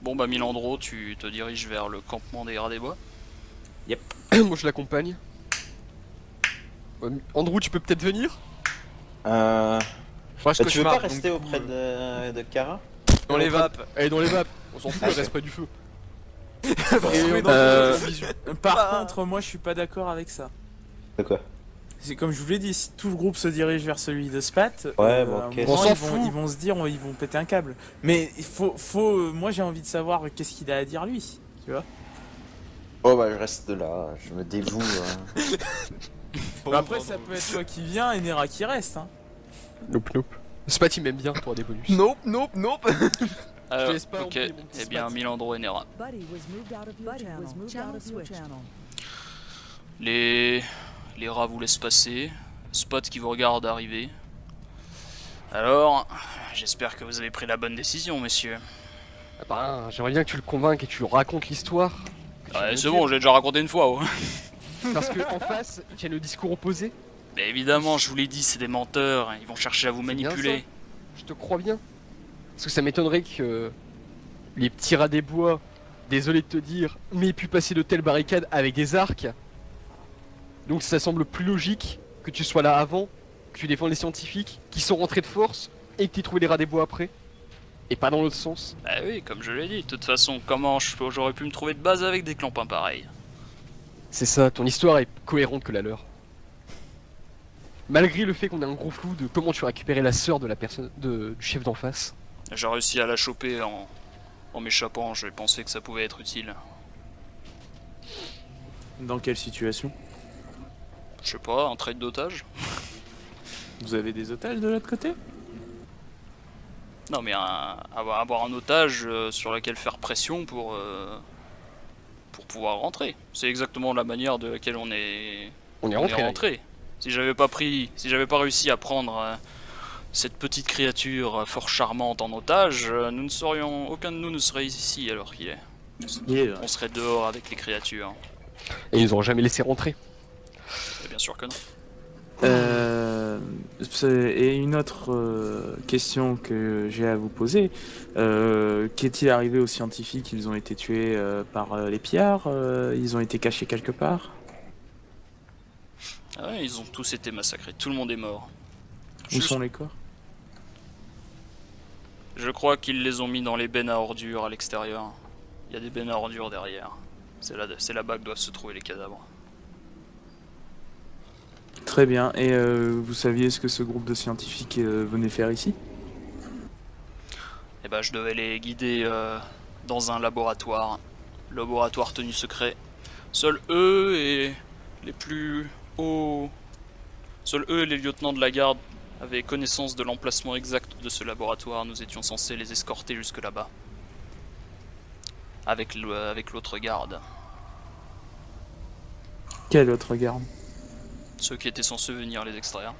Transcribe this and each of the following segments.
Bon bah Milandro, tu te diriges vers le campement des Gras des Bois. Yep. Moi je l'accompagne. Andrew, tu peux peut-être venir? Euh... Moi je tu veux pas cauchemar, donc, rester du auprès coup, de Kara? dans les vapes. Elle est dans les vapes. On s'en fout, elle Ok. reste près du feu. Bon. Et on Euh, fait des bisous. Par contre, moi je suis pas d'accord avec ça. De quoi? C'est comme je vous l'ai dit, si tout le groupe se dirige vers celui de Spat, Ouais, bon, à un ok. moment, On s'en ils fout. vont se dire, ils vont péter un câble. Mais il faut, moi j'ai envie de savoir qu'est-ce qu'il a à dire lui, tu vois. Oh bah je reste là, je me dévoue. Après ça peut être toi qui viens et Nera qui reste, hein. Nope, nope. Spat il m'aime bien, toi des bonus. Nope, nope, nope. Je te laisse pas ok, oublier mon petit eh bien Spat. Milandro et Nera. Buddy was moved out of your channel. Channel switched. Les rats vous laissent passer. Spot qui vous regarde arriver. Alors, j'espère que vous avez pris la bonne décision, messieurs. Ah bah, j'aimerais bien que tu le convainques et que tu lui racontes l'histoire. Ouais, c'est bon, j'ai déjà raconté une fois. Oh. Parce que en face, il y a le discours opposé. Mais évidemment, je vous l'ai dit, c'est des menteurs. Ils vont chercher à vous C'est bien manipuler. ça. Je te crois bien. Parce que ça m'étonnerait que les petits rats des bois, désolé de te dire, mais aient pu passer de telles barricades avec des arcs. Donc ça semble plus logique que tu sois là avant, que tu défends les scientifiques qui sont rentrés de force et que tu aies trouvé les rats des bois après. Et pas dans l'autre sens. Bah oui, comme je l'ai dit. De toute façon, comment j'aurais pu me trouver de base avec des clampins pareils? C'est ça, ton histoire est cohérente que la leur. Malgré le fait qu'on ait un gros flou de comment tu as récupéré la sœur de la personne du chef d'en face. J'ai réussi à la choper en m'échappant. J'ai pensé que ça pouvait être utile. Dans quelle situation? Je sais pas, un trade d'otage? Vous avez des otages de l'autre côté? Non mais avoir un otage sur lequel faire pression pour pouvoir rentrer. C'est exactement la manière de laquelle on est Rentré. Si j'avais pas réussi à prendre cette petite créature fort charmante en otage, aucun de nous ne serait ici alors qu'il est. On serait dehors avec les créatures. Et ils nous ont jamais laissé rentrer. Et bien sûr que non. Et une autre question que j'ai à vous poser, qu'est-il arrivé aux scientifiques? Ils ont été tués par les pillards? Ils ont été cachés quelque part? Ah ouais, ils ont tous été massacrés, tout le monde est mort. Où sont les corps? Je crois qu'ils les ont mis dans les bennes à ordures à l'extérieur. Il y a des bennes à ordures derrière. C'est là-bas que doivent se trouver les cadavres. Très bien, et vous saviez ce que ce groupe de scientifiques venait faire ici? Et bah je devais les guider dans un laboratoire tenu secret. Seuls eux et les plus hauts... Seuls eux et les lieutenants de la garde avaient connaissance de l'emplacement exact de ce laboratoire. Nous étions censés les escorter jusque là-bas. Avec l'autre garde. Quelle autre garde? Ceux qui étaient censés venir les extraire.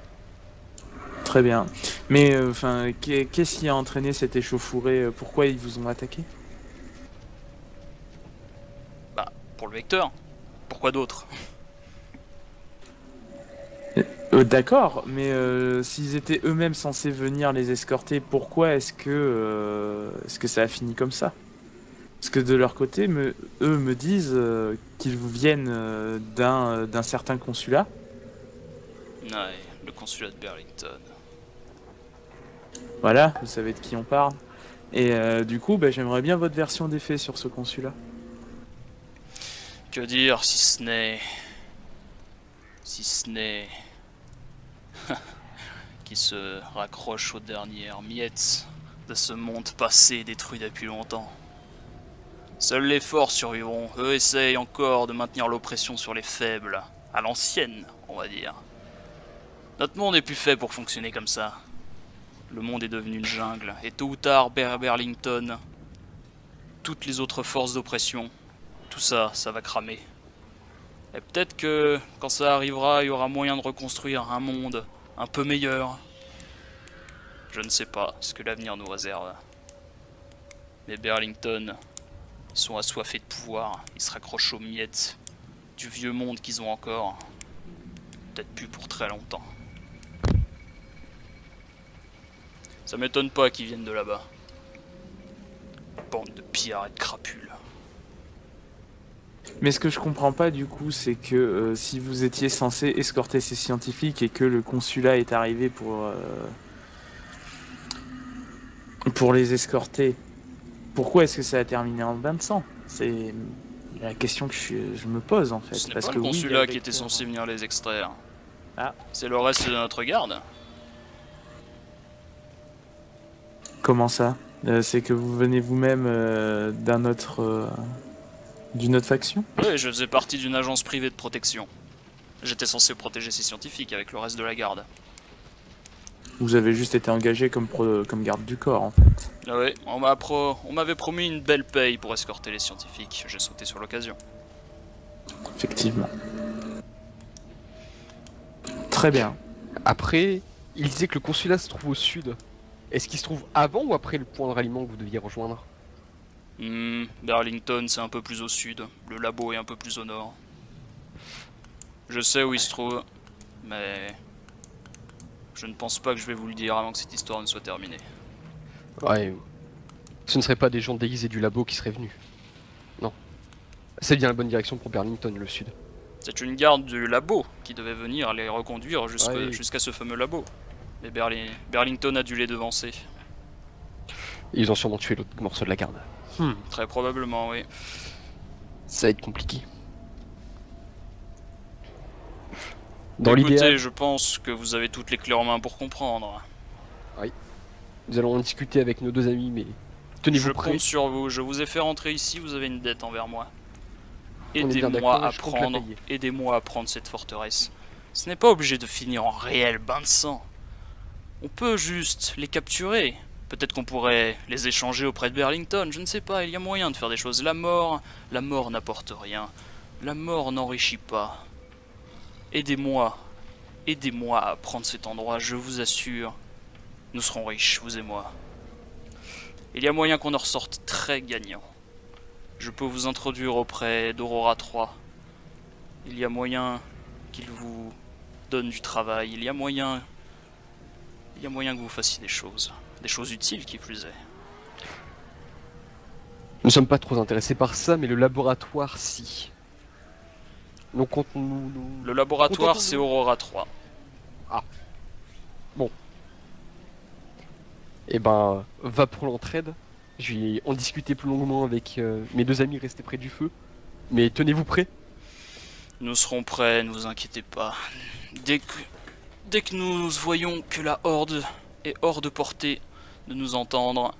Très bien. Mais enfin, qu'est-ce qui a entraîné cette échauffourée? Pourquoi ils vous ont attaqué? Bah, pour le vecteur. Pourquoi d'autre? D'accord, mais s'ils étaient eux-mêmes censés venir les escorter, pourquoi est-ce que ça a fini comme ça? Parce que de leur côté, eux me disent qu'ils vous viennent d'un certain consulat. Ouais, le consulat de Burlington. Voilà, vous savez de qui on parle. Et du coup, j'aimerais bien votre version des faits sur ce consulat. Que dire si ce n'est qui se raccroche aux dernières miettes de ce monde passé détruit depuis longtemps. Seuls les forts survivront. Eux essayent encore de maintenir l'oppression sur les faibles, à l'ancienne, on va dire. Notre monde est plus fait pour fonctionner comme ça. Le monde est devenu une jungle, et tôt ou tard, Burlington, toutes les autres forces d'oppression, tout ça, ça va cramer. Et peut-être que, quand ça arrivera, il y aura moyen de reconstruire un monde un peu meilleur. Je ne sais pas ce que l'avenir nous réserve. Mais Burlington sont assoiffés de pouvoir, ils se raccrochent aux miettes du vieux monde qu'ils ont encore. Peut-être plus pour très longtemps. Ça m'étonne pas qu'ils viennent de là-bas. Bande de pillards et de crapules. Mais ce que je comprends pas du coup, c'est que si vous étiez censé escorter ces scientifiques et que le consulat est arrivé pour les escorter, pourquoi est-ce que ça a terminé en bain de sang? C'est la question que je me pose en fait. Ce n'est Parce pas que le oui, consulat avec, qui était censé venir les extraire. Ah. C'est le reste de notre garde. Comment ça? C'est que vous venez vous-même d'une autre faction? Oui, je faisais partie d'une agence privée de protection. J'étais censé protéger ces scientifiques avec le reste de la garde. Vous avez juste été engagé comme garde du corps en fait. Ah oui, on m'avait promis une belle paye pour escorter les scientifiques. J'ai sauté sur l'occasion. Effectivement. Très bien. Après, il disait que le consulat se trouve au sud. Est-ce qu'il se trouve avant ou après le point de ralliement que vous deviez rejoindre? Burlington, c'est un peu plus au sud. Le labo est un peu plus au nord. Je sais où il se trouve, mais je ne pense pas que je vais vous le dire avant que cette histoire ne soit terminée. Ouais. Ce ne seraient pas des gens déguisés du labo qui seraient venus. Non. C'est bien la bonne direction pour Burlington, le sud. C'est une garde du labo qui devait venir les reconduire Ouais. jusqu'à ce fameux labo. Mais Burlington a dû les devancer. Ils ont sûrement tué l'autre morceau de la garde. Très probablement, oui. Ça va être compliqué. Dans Écoutez, l'idéal, je pense que vous avez toutes les clés en main pour comprendre. nous allons en discuter avec nos deux amis, mais Je tenez-vous prêts. compte sur vous. Je vous ai fait rentrer ici, vous avez une dette envers moi. On est bien d'accord, Aidez-moi à prendre cette forteresse. Ce n'est pas obligé de finir en réel bain de sang. On peut juste les capturer. Peut-être qu'on pourrait les échanger auprès de Burlington, je ne sais pas, il y a moyen de faire des choses. La mort n'apporte rien. La mort n'enrichit pas. Aidez-moi à prendre cet endroit, je vous assure. Nous serons riches, vous et moi. Il y a moyen qu'on en ressorte très gagnant. Je peux vous introduire auprès d'Aurora 3. Il y a moyen qu'il vous donne du travail. Il y a moyen que vous fassiez des choses utiles qui plus est. Nous ne sommes pas trop intéressés par ça, mais le laboratoire, si. Donc, comptons-nous. Le laboratoire, Contentons-nous. c'est Aurora 3. Eh ben, va pour l'entraide. Je vais en discuter plus longuement avec mes deux amis restés près du feu. Mais tenez-vous prêts. Nous serons prêts, ne vous inquiétez pas. Dès que nous voyons que la horde est hors de portée de nous entendre,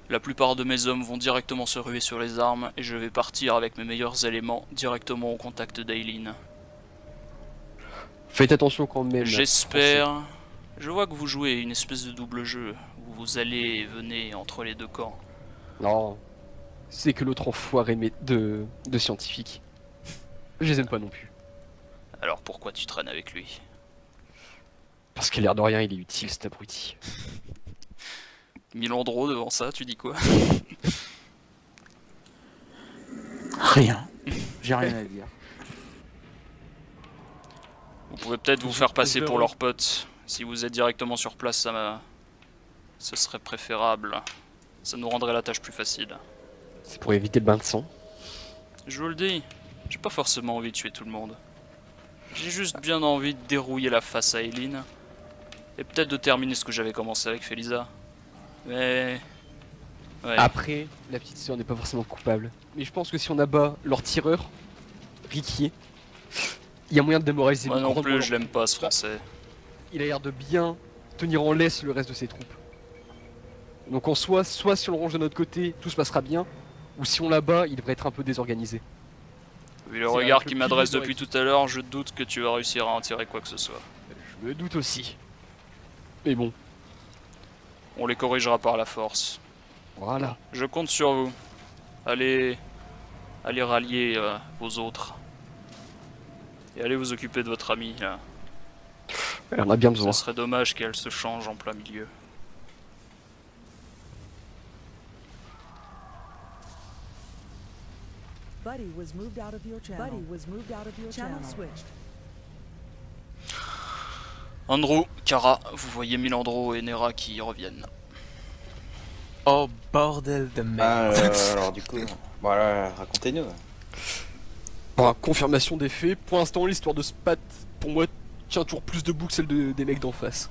la plupart de mes hommes vont directement se ruer sur les armes et je vais partir avec mes meilleurs éléments directement au contact d'Aileen. Faites attention quand même. J'espère... Je vois que vous jouez une espèce de double jeu, où vous allez et venez entre les deux camps. Non. C'est que l'autre enfoiré de scientifiques. Je les aime pas non plus. Alors pourquoi tu traînes avec lui? Parce qu'à l'air de rien, il est utile cet abruti. Milandro devant ça, tu dis quoi? Rien. J'ai rien à dire. Vous pouvez peut-être vous faire passer je pour re- leur pote. Si vous êtes directement sur place, ce serait préférable. Ça nous rendrait la tâche plus facile. C'est pour éviter le bain de sang. Je vous le dis, j'ai pas forcément envie de tuer tout le monde. J'ai juste bien envie de dérouiller la face à Aileen. Et peut-être de terminer ce que j'avais commencé avec Felisa. Mais... ouais. Après, la petite sœur n'est pas forcément coupable. Mais je pense que si on abat leur tireur, Riquier, il y a moyen de démoraliser Moi non grandement plus, leur- je l'aime pas ce français. Il a l'air de bien tenir en laisse le reste de ses troupes. Donc en soi, soit si on le range de notre côté, tout se passera bien, ou si on l'abat, il devrait être un peu désorganisé. Vu le C'est regard avec le qu'il plus m'adresse de depuis tout à l'heure, je doute que tu vas réussir à en tirer quoi que ce soit. Je me doute aussi. Mais bon, On les corrigera par la force. voilà. Je compte sur vous. Allez rallier vos autres. Et allez vous occuper de votre amie. Là. Elle en a bien besoin. Ce serait dommage qu'elle se change en plein milieu. Buddy was moved out of your channel. Buddy was moved out of your channel. Switched. Andrew, Kara, vous voyez Milandro et Nera qui reviennent. Oh bordel de merde. Alors du coup, voilà, racontez-nous. Bon, confirmation des faits. Pour l'instant, l'histoire de Spat, pour moi, tient toujours plus debout que celle des mecs d'en face.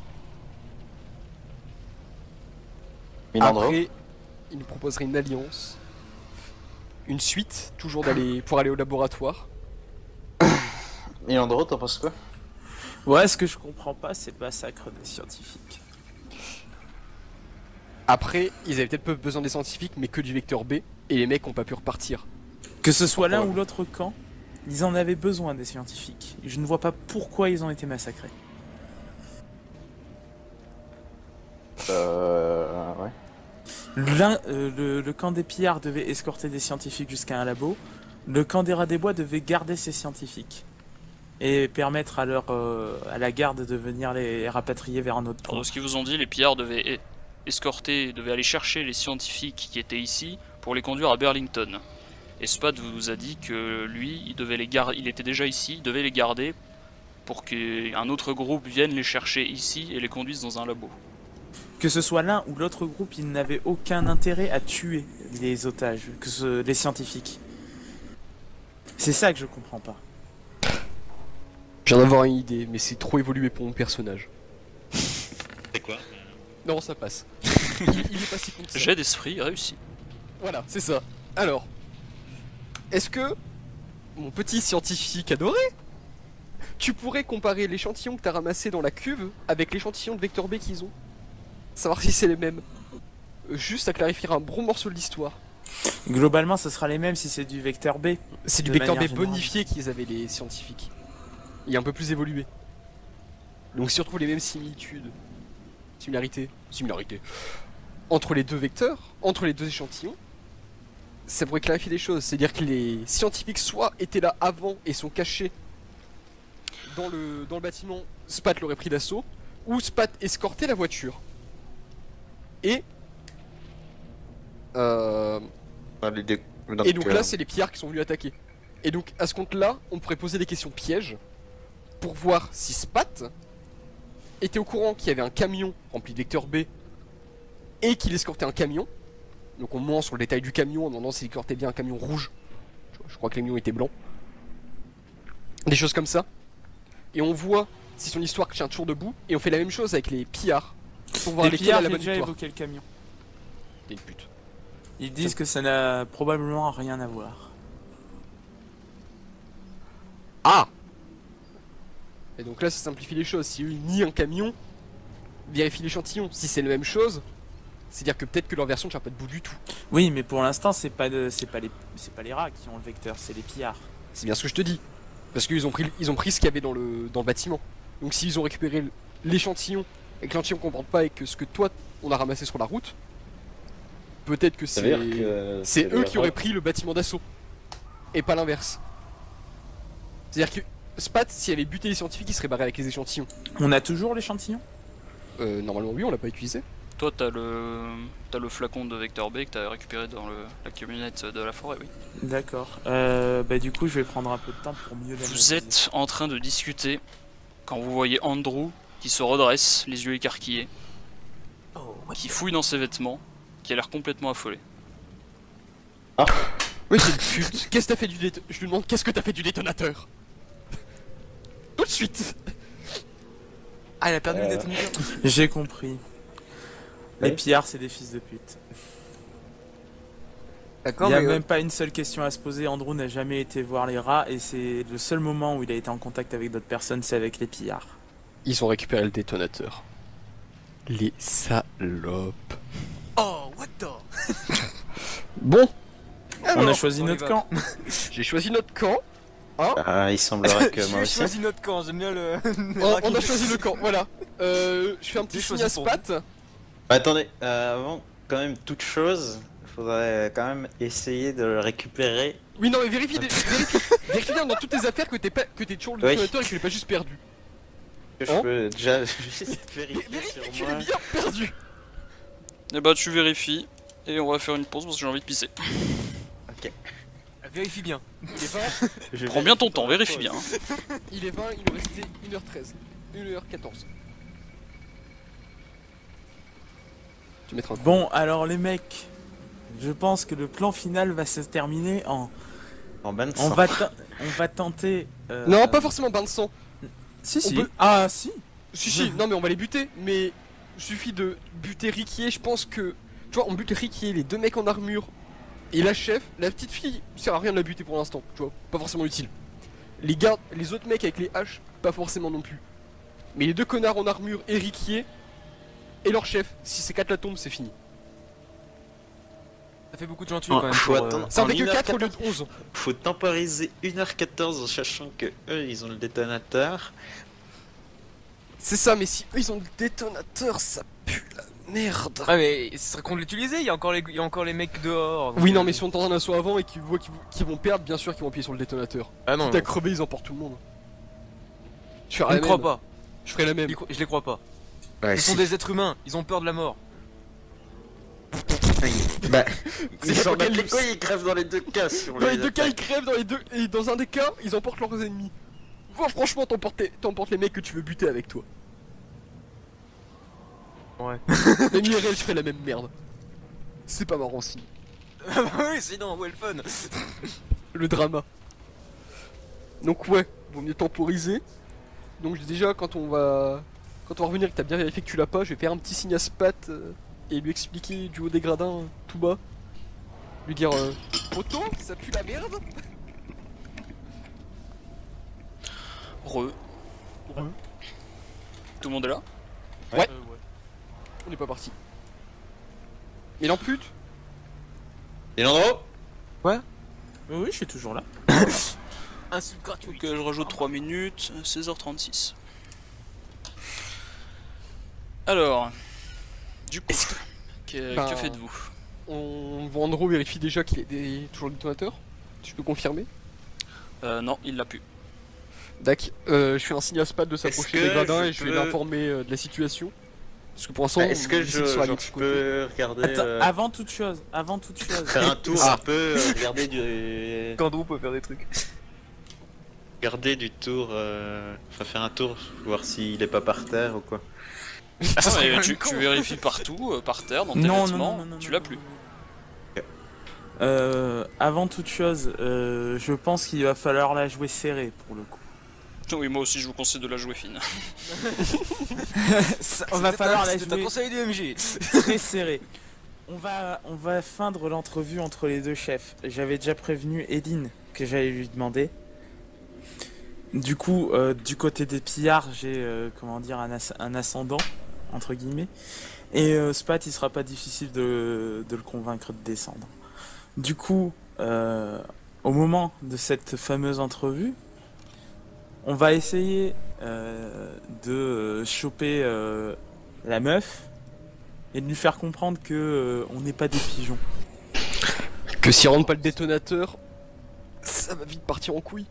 Milandro. Après, il nous proposerait une alliance, une suite, toujours pour aller au laboratoire. Milandro, t'en penses quoi? Ouais, ce que je comprends pas, c'est le massacre des scientifiques. Après, ils avaient peut-être pas besoin des scientifiques, mais que du vecteur B, et les mecs ont pas pu repartir. Que ce soit l'un ou l'autre camp, ils en avaient besoin des scientifiques. Je ne vois pas pourquoi ils ont été massacrés. Ouais. Le camp des pillards devait escorter des scientifiques jusqu'à un labo. Le camp des rats des bois devait garder ces scientifiques. Et permettre à la garde de venir les rapatrier vers un autre Alors, point. de ce qu'ils vous ont dit, les pillards devaient devaient aller chercher les scientifiques qui étaient ici pour les conduire à Burlington. Et Spad vous a dit que lui, il était déjà ici, il devait les garder pour qu'un autre groupe vienne les chercher ici et les conduise dans un labo. Que ce soit l'un ou l'autre groupe, ils n'avaient aucun intérêt à tuer les otages, les scientifiques. C'est ça que je comprends pas. Je viens d'avoir une idée, mais c'est trop évolué pour mon personnage. C'est quoi? Non, ça passe. Il est pas si con que ça. Jet d'esprit réussi. Voilà, c'est ça. Alors, est-ce que, mon petit scientifique adoré, tu pourrais comparer l'échantillon que t'as ramassé dans la cuve avec l'échantillon de vecteur B qu'ils ont? Savoir si c'est les mêmes. Juste à clarifier un bon morceau de l'histoire. Globalement, ce sera les mêmes si c'est du vecteur B. C'est du De vecteur B manière générale. bonifié qu'ils avaient les scientifiques. Il est un peu plus évolué. Donc si on retrouve les mêmes similarités entre les deux vecteurs, entre les deux échantillons, ça pourrait clarifier des choses. C'est-à-dire que les scientifiques soit étaient là avant et sont cachés dans le bâtiment, Spat l'aurait pris d'assaut, ou Spat escortait la voiture. Et donc là, c'est les pillards qui sont venus attaquer. Et donc, à ce compte-là, on pourrait poser des questions pièges pour voir si Spat était au courant qu'il y avait un camion rempli de vecteur B et qu'il escortait un camion. Donc, on ment sur le détail du camion en demandant s'il escortait bien un camion rouge. Je crois que le camion était blanc. Des choses comme ça. Et on voit si son histoire tient toujours debout. Et on fait la même chose avec les pillards pour voir Les lesquels pillards, a la j'ai bonne déjà victoire. évoqué le camion. T'es une pute. Ils disent que ça n'a probablement rien à voir. Ah! Et donc là, ça simplifie les choses. Si eux ils nient un camion, vérifie l'échantillon. Si c'est la même chose, c'est-à-dire que peut-être que leur version ne tient pas debout du tout. Oui, mais pour l'instant, c'est pas les rats qui ont le vecteur, c'est les pillards. C'est bien ce que je te dis. Parce qu'ils ont pris ce qu'il y avait dans le bâtiment. Donc s'ils ont récupéré l'échantillon, et que l'échantillon ne comporte pas et que ce que toi, on a ramassé sur la route, peut-être que Ça veut dire que c'est eux les qui auraient rats- pris le bâtiment d'assaut. Et pas l'inverse. C'est-à-dire que Spat, s'il avait buté les scientifiques, il serait barré avec les échantillons. On a toujours l'échantillon? Normalement oui, on l'a pas utilisé. Toi, t'as le flacon de vecteur B que t'as récupéré dans la camionnette de la forêt, oui. D'accord. Bah du coup, je vais prendre un peu de temps pour mieux Vous l'analyser. êtes en train de discuter quand vous voyez Andrew qui se redresse, les yeux écarquillés, qui fouille dans ses vêtements, qui a l'air complètement affolé. Oui, c'est une pute. Qu'est-ce que t'as fait du détonateur? Je lui demande qu'est-ce que t'as fait du détonateur? Tout de suite. Ah, il a perdu le Euh. détonateur. J'ai compris. Les Ouais. pillards, c'est des fils de pute. Il D'accord, n'y a mais même pas une seule question à se poser. Andrew n'a jamais été voir les rats et c'est le seul moment où il a été en contact avec d'autres personnes, c'est avec les pillards. Ils ont récupéré le détonateur. Les salopes. Oh, what the. Bon, On a Alors, choisi on y notre va. camp. j'ai choisi notre camp. Ah, il semblerait que moi J'ai aussi. choisi notre camp, j'aime bien le. On a choisi le camp, voilà. Je fais un petit J'ai signe choisi à pour Spat. Bah, attendez, avant, quand même, toute chose, il faudrait quand même essayer de le récupérer. Oui, non, mais vérifie vérifie bien dans toutes tes affaires que t'es toujours le Oui. détonateur et que tu l'as pas juste perdu. Je Hein peux déjà juste vérifier Vérifie que tu sur l'as moi. bien perdu. Et bah, tu vérifies, et on va faire une pause parce que j'ai envie de pisser. Vérifie bien. Il est 20, Je Prends bien ton vérifie temps, pendant la vérifie pause. bien. hein. il est 20, il nous restait 1h13. 1h14. te mettre un coup. Bon, alors les mecs, je pense que le plan final va se terminer en... En bain de On sang. va tenter... Non, pas forcément bain de sang. Si, si. On peut- Ah, si. Si, non mais on va les buter, mais suffit de buter Riquier, je pense que... Tu vois, on bute Riquier, les deux mecs en armure, et la chef, la petite fille, sert à rien de la buter pour l'instant, tu vois, pas forcément utile. Les gardes, les autres mecs avec les haches, pas forcément non plus. Mais les deux connards en armure et Riquier, et leur chef, si c'est 4 la tombe, c'est fini. Ça fait beaucoup de gens tués quand même. Faut pour, attendre. Ça en En fait que 1h14. 4 au lieu de 11. Faut temporiser 1h14 en sachant que eux ils ont le détonateur. C'est ça, mais si eux ils ont le détonateur, ça pue la merde. Ah mais ce serait con de l'utiliser, il y a encore les mecs dehors. donc, Oui, non, mais si on tente un assaut avant et qu'ils voient qu'ils vont perdre, bien sûr qu'ils vont appuyer sur le détonateur. Ah non, Quitte à crever, ils emportent tout le monde. Je ferai je la ne crois même. pas. Je ferai la même. Je les crois pas. Ouais, Ce sont des êtres humains, ils ont peur de la mort. Bah, C'est ils s'en battent les l'apocalypse. couilles, ils crèvent dans les deux cas. Sur Dans les deux cas, ils crèvent, dans les deux, et dans un des cas, ils emportent leurs ennemis. Bon, franchement, t'emportes les mecs que tu veux buter avec toi. Ouais. Même IRL, je ferais la même merde. C'est pas marrant si. Ah bah oui, sinon, où est le fun? Le drama. Donc ouais, vaut mieux temporiser. Donc déjà, quand on va revenir et que t'as bien vérifié que tu l'as pas, je vais faire un petit signe à Spat et lui expliquer du haut des gradins tout bas. Lui dire Poto, ça pue la merde. Re. Tout le monde est là? Ouais. On est pas parti. Mais l'ampute. Et Landreau Oui, je suis toujours là. Un sub gratuit. Donc je rajoute 3 minutes, 16h36. Alors, du coup, que faites-vous? Vandro vérifie déjà qu'il est toujours le détonateur. Tu peux confirmer? Non, il l'a pu. Dac, je fais un signe à Spat de s'approcher Est-ce des que gradins je et je vais peux- l'informer de la situation. Parce que pour l'instant, Est-ce que on décide sur la je gauche côté. peux regarder. Attends, avant toute chose, Faire un tour Ah. un peu, regarder du. Candro peut faire des trucs. Regarder du tour. Enfin, faire un tour, voir s'il est pas par terre ou quoi. Ah, c'est mais quand tu, même con. tu vérifies partout, par terre, dans tes Non, vêtements, non, non, non, tu non, l'as non, plus. Avant toute chose, je pense qu'il va falloir la jouer serrée pour le coup. Oui, moi aussi je vous conseille de la jouer fine. On va falloir la C'est un jouer conseil du MJ. très serrée. On va feindre l'entrevue entre les deux chefs. J'avais déjà prévenu Edine que j'allais lui demander. Du coup, du côté des pillards, j'ai comment dire un ascendant entre guillemets. Et Spat, il sera pas difficile de le convaincre de descendre. Du coup, au moment de cette fameuse entrevue, on va essayer de choper la meuf et de lui faire comprendre que on n'est pas des pigeons. Que s'il rentre pas le détonateur, ça va vite partir en couille.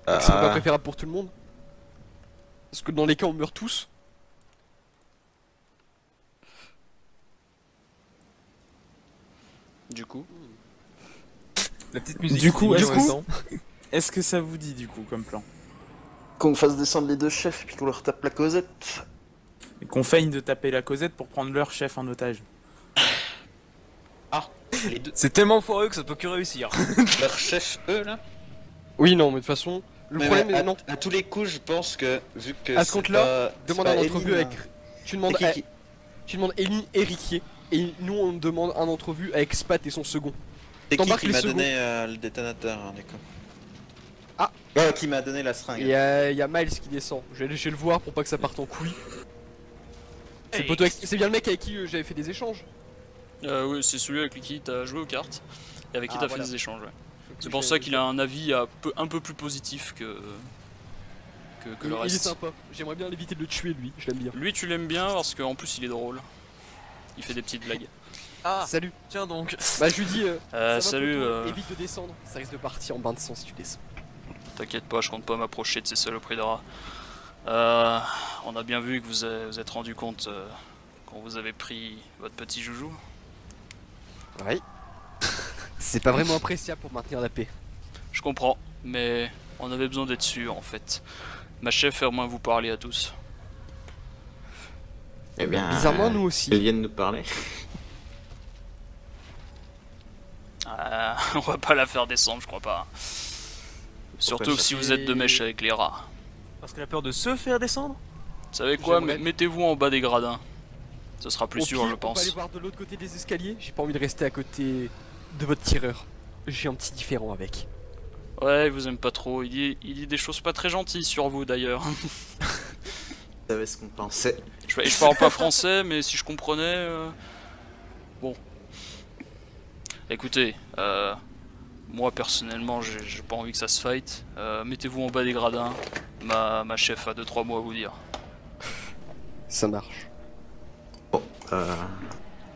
C'est pas préférable pour tout le monde. Parce que dans les cas, on meurt tous. Du coup, La petite musique. Du coup, qui est-ce dit en même temps. Est-ce que ça vous dit du coup comme plan? Qu'on fasse descendre les deux chefs et puis qu'on leur tape la causette. Et qu'on feigne de taper la Cosette pour prendre leur chef en otage. Les deux. C'est tellement foireux que ça peut que réussir. Leur chef, eux là. Oui, non, mais de toute façon, le problème est non. À tous les coups, je pense que vu que. À ce compte-là, demande un entrevue avec. Tu demandes, C'est qui tu demandes Eline et Riquier. Et nous, on demande un entrevue avec Spat et son second. C'est qui T'embarques qui les m'a seconds. donné le détonateur, hein, d'accord. Ah. Qui m'a donné la Et seringue. il y a Miles qui descend. Je vais aller le voir pour pas que ça parte en couille. C'est le poteau c'est bien le mec avec qui j'avais fait des échanges. oui, c'est celui avec qui t'as joué aux cartes et avec qui Ah, t'as voilà. fait des échanges. Ouais. C'est pour ça qu'il a un avis un peu plus positif que le Il est reste. sympa. J'aimerais bien l'éviter de le tuer lui. Je l'aime bien. Lui, tu l'aimes bien parce qu'en plus il est drôle. Il fait des petites blagues. Ah, Salut. tiens donc. Bah je lui dis. Ça va, Salut, poteau, évite de descendre. Ça risque de partir en bain de sang si tu descends. t'inquiète pas, je compte pas m'approcher de ces saloperies de rats. On a bien vu que vous êtes rendu compte quand vous avez pris votre petit joujou. Oui. C'est pas vraiment appréciable pour maintenir la paix. Je comprends, mais on avait besoin d'être sûr en fait. Ma chef aimerait vous parler à tous. Eh bien, Bizarrement, nous aussi. Ils viennent nous parler. On va pas la faire descendre, je crois pas. Surtout que si vous êtes de mèche avec les rats. Parce qu'elle a peur de se faire descendre. Vous savez quoi, J'aimerais- mettez-vous en bas des gradins. Ce sera plus Au sûr, pire, je On va aller pense. voir de l'autre côté des escaliers. J'ai pas envie de rester à côté de votre tireur. J'ai un petit différent avec. Ouais, il vous aime pas trop. Il dit des choses pas très gentilles sur vous d'ailleurs. Vous savez ce qu'on pensait. Je parle pas français, mais si je comprenais. Bon. Écoutez, moi personnellement, j'ai pas envie que ça se fight. Mettez-vous en bas des gradins. Ma chef a 2-3 mots à vous dire. Ça marche. Bon,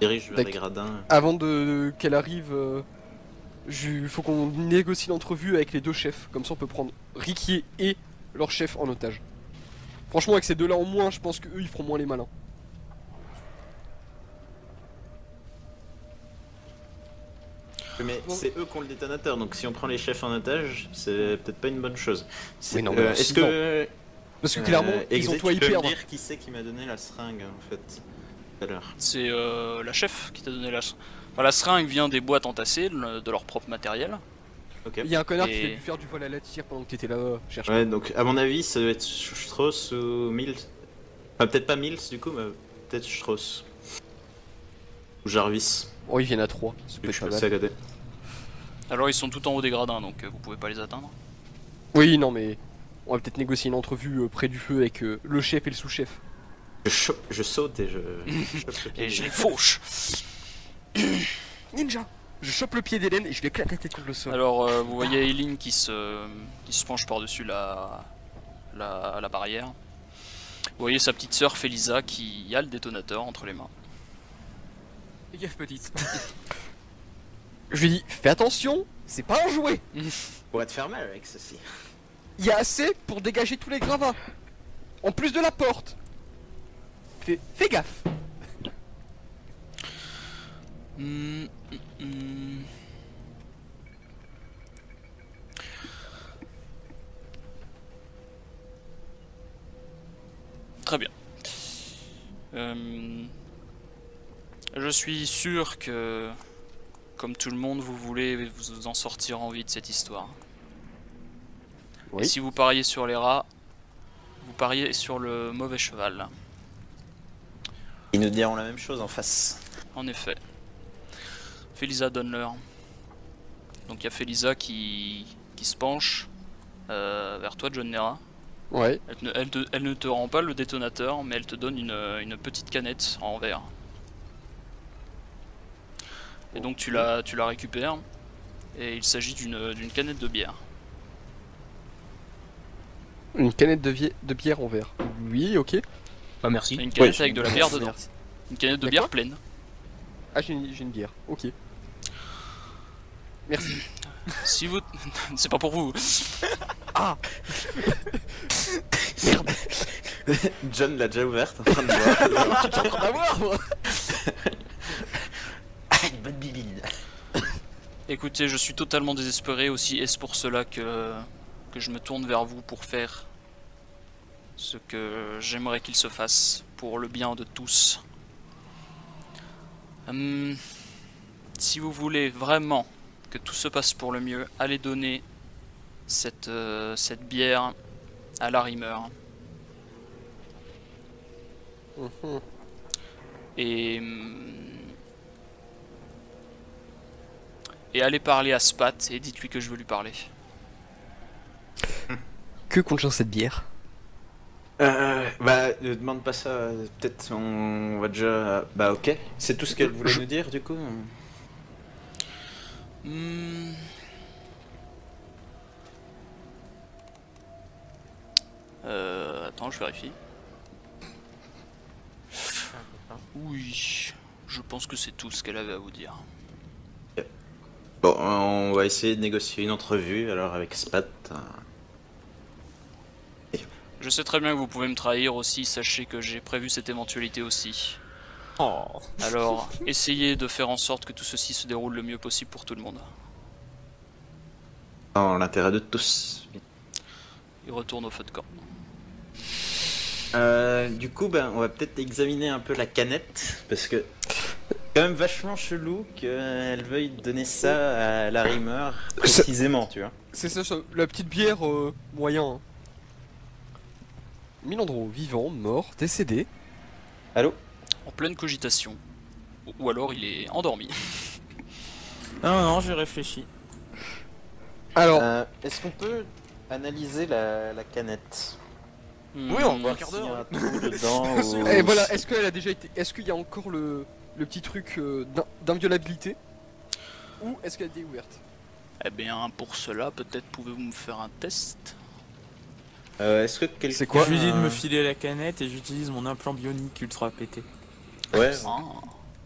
dirige vers les D'accord. gradins. Avant qu'elle arrive, faut qu'on négocie l'entrevue avec les deux chefs. Comme ça, on peut prendre Riquier et leur chef en otage. Franchement, avec ces deux-là en moins, je pense qu'eux, ils feront moins les malins. Mais c'est eux qui ont le détonateur, donc si on prend les chefs en otage, c'est peut-être pas une bonne chose. Oui, non, mais alors, est-ce si, que. Parce que clairement, ils Exé, ont tout à y tu peux me perdre. dire qui c'est qui m'a donné la seringue en fait tout à l'heure. C'est la chef qui t'a donné la. Enfin, la seringue vient des boîtes entassées de leur propre matériel. Ok. Il y a un connard qui Et- fait lui faire du vol à la tire pendant que t'étais là. Cherche. Ouais, donc à mon avis, ça doit être Strauss ou Mills. Enfin, peut-être pas Mills du coup, mais peut-être Strauss. Ou Jarvis. Oh, ils viennent à 3. Ça peut Je être suis pas passé mal. à côté. Alors ils sont tout en haut des gradins, donc vous pouvez pas les atteindre. Oui, non, mais on va peut-être négocier une entrevue près du feu avec le chef et le sous-chef. Je saute et je chope le pied. Et je les fauche. Ninja. Je chope le pied d'Hélène et je lui éclate la tête contre le sol. Alors vous voyez Eileen qui se penche par-dessus la barrière. Vous voyez sa petite sœur Felisa qui a le détonateur entre les mains. Fais gaffe, petite. Je lui dis, fais attention, c'est pas un jouet. Pourrait te faire mal avec ceci. Il y a assez pour dégager tous les gravats. En plus de la porte. Fais gaffe. Hmm, hmm, hmm. Très bien. Je suis sûr que, comme tout le monde, vous voulez vous en sortir en vie de cette histoire. Oui. Et si vous pariez sur les rats, vous pariez sur le mauvais cheval. Ils nous diront la même chose en face. En effet. Felisa donne l'heure. Donc il y a Felisa qui se penche vers toi, John Nera. Ouais. Elle ne te rend pas le détonateur, mais elle te donne une petite canette en verre. Et donc tu la récupères. Et il s'agit d'une canette de bière. Une canette de bière en verre. Oui, ok. Bah merci. Et une canette avec de la bière dedans. Merci. Une canette de D'accord. bière pleine. Ah, j'ai une bière. Ok. Merci. Si vous... C'est pas pour vous. Ah. Merde. John l'a déjà ouverte en train de boire. J'étais en train d'avoir, moi. Une bonne bibine. Écoutez, je suis totalement désespéré aussi, et c'est pour cela que je me tourne vers vous pour faire ce que j'aimerais qu'il se fasse pour le bien de tous. Si vous voulez vraiment que tout se passe pour le mieux, allez donner cette bière à l'arrimeur. Mhm. Et allez parler à Spat et dites-lui que je veux lui parler. Que contient cette bière? Ne demande pas ça, peut-être on va déjà... Bah ok, c'est tout ce qu'elle voulait nous dire du coup. Attends, je vérifie. Oui, je pense que c'est tout ce qu'elle avait à vous dire. Bon, on va essayer de négocier une entrevue alors avec Spat. Je sais très bien que vous pouvez me trahir aussi, sachez que j'ai prévu cette éventualité aussi. Oh. Alors, essayez de faire en sorte que tout ceci se déroule le mieux possible pour tout le monde. Dans l'intérêt de tous. Il retourne au feu de camp. Du coup, ben, on va peut-être examiner un peu la canette, parce que c'est quand même vachement chelou qu'elle veuille donner ça à la rimeur précisément, tu vois. C'est ça, la petite bière moyen. Hein. Milandro, vivant, mort, décédé. Allô? En pleine cogitation. Ou alors il est endormi. Non, j'ai réfléchi. Alors, Est-ce qu'on peut analyser la canette? Oui, en Voir un quart s'il y a d'heure. un trou dedans ou... et voilà, est-ce qu'elle a déjà été. Est-ce qu'il y a encore le petit truc d'inviolabilité? Ou est-ce qu'elle a été ouverte? Eh bien, pour cela, peut-être pouvez-vous me faire un test? Est-ce que quelqu'un... C'est quoi Je lui dis de me filer la canette et j'utilise mon implant bionique ultra pété. Ouais, Ah.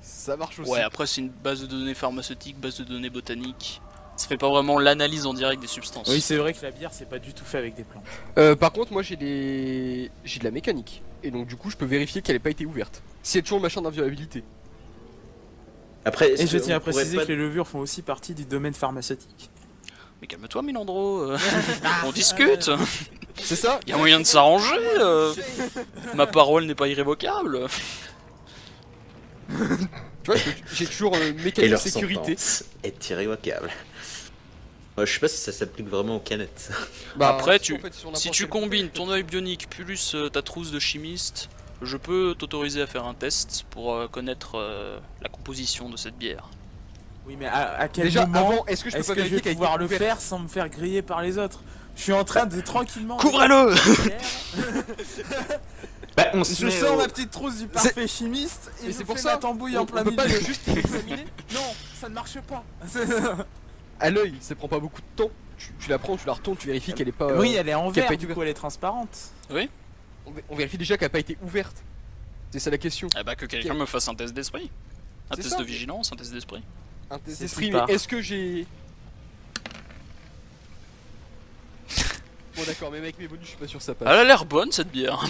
Ça marche aussi. Ouais, après c'est une base de données pharmaceutique, base de données botanique. Ça fait pas vraiment l'analyse en direct des substances. Oui, c'est vrai que la bière, c'est pas du tout fait avec des plantes. Par contre, moi j'ai de la mécanique. Et donc, du coup, je peux vérifier qu'elle n'ait pas été ouverte. Si elle a toujours le machin d'inviolabilité. Après, Et je tiens à on pourrait préciser pas- que les levures font aussi partie du domaine pharmaceutique. Mais calme-toi, Milandro. On discute. C'est ça? Y a moyen de s'arranger. Ma parole n'est pas irrévocable. Tu vois, j'ai toujours Et mécanique leur sécurité. sentence est irrévocable. Je sais pas si ça s'applique vraiment aux canettes. Bah, Après, en fait, sur Si n'importe tu quel- combines ton œil bionique plus ta trousse de chimiste, je peux t'autoriser à faire un test pour connaître la composition de cette bière. Oui, mais à quel Déjà, moment avant, est-ce que je peux est-ce pas que je vérifier vais qu'elle a pouvoir été le ouverte? faire sans me faire griller par les autres? Je suis en train de tranquillement... Couvrez-le. Bah, on se Je met sors au- ma petite trousse du parfait chimiste et Mais je c'est pour fais ça, ma tambouille on en plein peut pas milieu. juste l'examiner. Non, ça ne marche pas. À l'œil, ça prend pas beaucoup de temps. Tu la prends, tu la retournes, tu vérifies qu'elle est pas. Oui, elle est en qu'elle a verre, pas été du coup elle est transparente. on vérifie déjà qu'elle a pas été ouverte. C'est ça la question. Eh bah que quelqu'un me fasse un test d'esprit. Un C'est test ça. de vigilance, un test d'esprit. Un test C'est d'esprit, super. mais est-ce que j'ai. Bon, d'accord, même avec mes bonus, je suis pas sûr que ça passe. Elle a l'air bonne cette bière.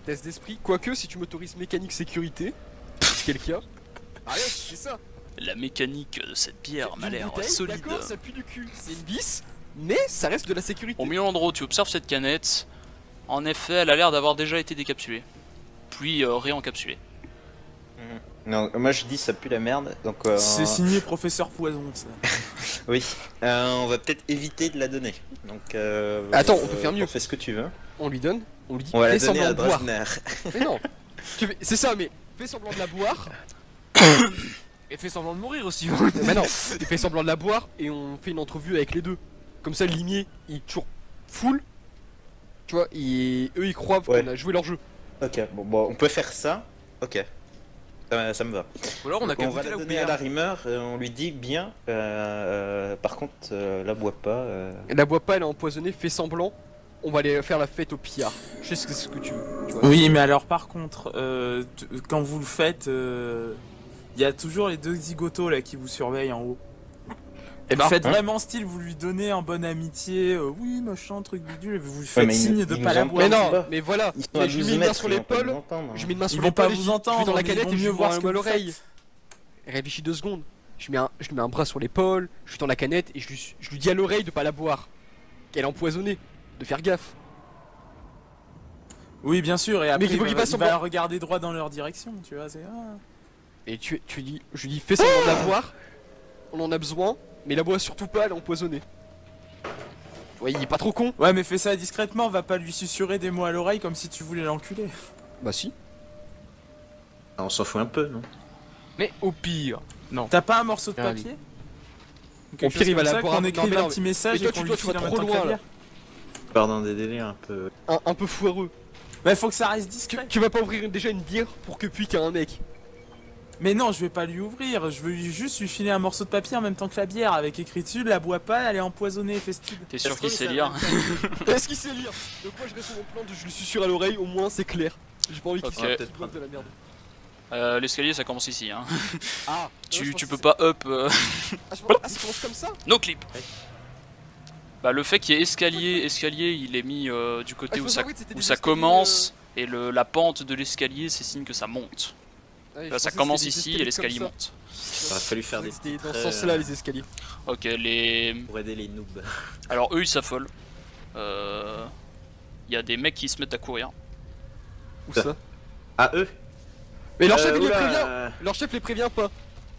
Test d'esprit, quoique si tu m'autorises mécanique sécurité, c'est quel cas? Ah, ouais, c'est ça. La mécanique de cette bière m'a D'une l'air bouteille, solide. D'accord, ça pue du cul. C'est une vis, mais ça reste de la sécurité. Au Milandro, tu observes cette canette. En effet, elle a l'air d'avoir déjà été décapsulée. Puis réencapsulée. Non, moi je dis ça pue la merde, donc C'est signé professeur Poison, ça. oui, on va peut-être éviter de la donner. Donc Attends, on peut faire mieux. Fais ce que tu veux. On lui donne, on lui dit On va la fais donner semblant à de boire. Drosner. Mais non, c'est ça, mais fais semblant de la boire. Et fait semblant de mourir aussi. Mais non, il fait semblant de la boire et on fait une entrevue avec les deux. Comme ça, le limier, il est toujours full. Tu vois, eux ils croient Ouais. qu'on a joué leur jeu. Ok, bon, on peut faire ça. Ok, ça me va. Ou alors on a Donc, qu'à on va goûter la la donner à la bière. rimeur, on lui dit bien. Par contre, la bois pas. Elle la boit pas, elle est empoisonnée, fais semblant. On va aller faire la fête au pillard. Je sais ce que tu veux. Tu vois. Oui, mais alors par contre, quand vous le faites, il y a toujours les deux zigotos là qui vous surveillent en haut. Et ben, Faites vraiment style, vous lui donnez en bonne amitié, oui machin, truc bidule, et vous lui Ouais, faites mais signe ils de nous pas la entendent boire. mais non, pas. mais voilà. Ils sont à Je lui 12 mets une main mètres, sur ils vont pas l'épaule. nous entendre. Je mets une main sur Ils vont l'épaule. pas et vous je lui entendre, dans la mais canette ils vont et je mieux lui voir vois ce un que mot à vous l'oreille. faites. Réfléchis 2 secondes. Je lui mets un bras sur l'épaule, je suis dans la canette et je lui dis à l'oreille de pas la boire. Qu'elle est empoisonnée, de faire gaffe. Oui, bien sûr, et après qu'il faut qu'il fasse il va semblant. regarder droit dans leur direction, tu vois. Et je lui dis fais semblant de la boire. On en a besoin, mais la bois surtout pas, elle est empoisonnée. Ouais, il est pas trop con. Ouais, mais fais ça discrètement, va pas lui susurrer des mots à l'oreille comme si tu voulais l'enculer. Bah si. On s'en fout un peu, non? Mais au pire. Non. T'as pas un morceau de Allez. papier? Au pire, il va la boire. Qu'on Non, écrive mais un non, petit mais message toi, et qu'on tu lui vas file en trop même temps que loin, la là. bière. Part dans des délires un peu. Un peu foireux. Bah, faut que ça reste discret. Tu vas pas ouvrir déjà une bière pour que puis qu'il y a un mec. Mais non, je vais pas lui ouvrir, je veux juste lui filer un morceau de papier en même temps que la bière, avec écrit dessus, la bois pas, elle est empoisonnée, festive. T'es sûr Est-ce qu'il que sait ça lire? Est-ce qu'il sait lire? Donc moi je reste sur mon plan de je lui susurre à l'oreille, au moins c'est clair. J'ai pas envie qu'il Ok. soit Peut-être bloque de la merde. L'escalier ça commence ici. Hein. Ah, Tu peux pas up. Ah, ça commence comme ça? No clip. Bah le fait qu'il y ait escalier, il est mis du côté Ah, où je ça, pensais que c'était où des ça escaliers, commence et la pente de l'escalier c'est signe que ça monte. Ouais, Là, je ça pensais commence que c'était ici des et l'escalier escaliers comme monte. Il aurait fallu faire ça. des C'était petits dans ce traits, sens-là les escaliers. Ok, les. pour aider les noobs. Alors eux ils s'affolent. il y a des mecs qui se mettent à courir. Où ça? À eux. Mais leur chef, il les oula, prévient. Leur chef les prévient pas.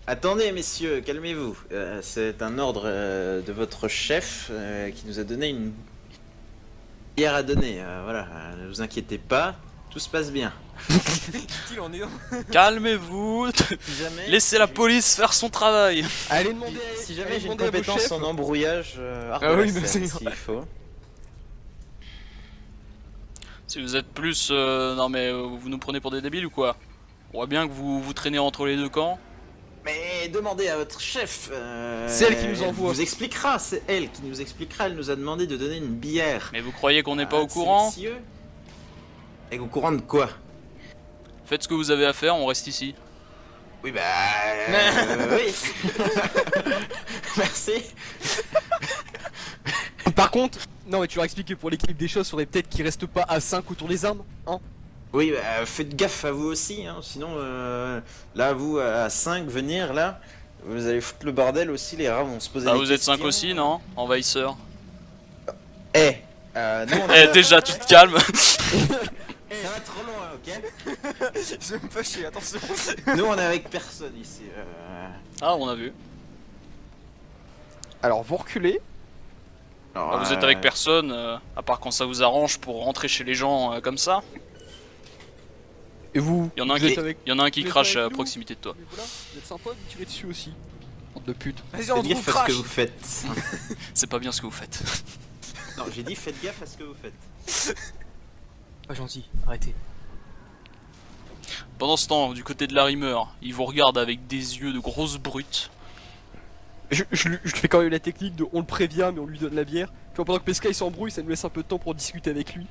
Attendez, messieurs, calmez-vous. C'est un ordre de votre chef qui nous a donné une bière à donner. Voilà, ne vous inquiétez pas, tout se passe bien. Il en est un. Calmez-vous, Si jamais, laissez la police faire son travail. Allez demander. si jamais allez j'ai une demander à vos compétence chefs. en embrouillage, Ah oui, mais s'il c'est- faut. Si vous êtes plus... non mais vous nous prenez pour des débiles ou quoi? On voit bien que vous vous traînez entre les deux camps. Mais demandez à votre chef. C'est elle qui nous envoie. Elle vous expliquera, c'est elle qui nous expliquera. Elle nous a demandé de donner une bière. Mais vous croyez qu'on n'est pas au C'est courant? messieurs. Et au courant de quoi? Faites ce que vous avez à faire, on reste ici. Oui, bah. Oui. Merci. Par contre, non mais tu leur expliquer pour l'équipe des choses, faudrait peut-être qu'ils restent pas à 5 autour des armes, hein. Oui, bah, faites gaffe à vous aussi, hein. Sinon, là, vous, à 5, venir, là, vous allez foutre le bordel aussi, les rats vont se poser Ah des vous êtes 5 questions. aussi, non? Envahisseurs. Eh, nous, on Eh déjà tu te calmes. Ça va trop loin, ok? Je vais me fâcher, attention. Nous, on est avec personne ici. Ah on a vu. Alors vous reculez. Alors, Ah, vous êtes avec personne, à part quand ça vous arrange pour rentrer chez les gens comme ça. Et vous? Il y en a un vous êtes qui, avec... il y en a un qui vous êtes crache avec à nous proximité de toi. Mais voilà, vous êtes sympa de tirer dessus aussi. Bande de pute. Vas-y, Faites on gaffe trouve à ce que crash. vous faites. C'est pas bien ce que vous faites. Non, j'ai dit faites gaffe à ce que vous faites. Pas gentil, arrêtez. Pendant ce temps, du côté de la rimeur, il vous regarde avec des yeux de grosses brutes. Je fais quand même la technique de on le prévient mais on lui donne la bière. Tu vois, pendant que Pesca il s'embrouille, ça nous laisse un peu de temps pour discuter avec lui.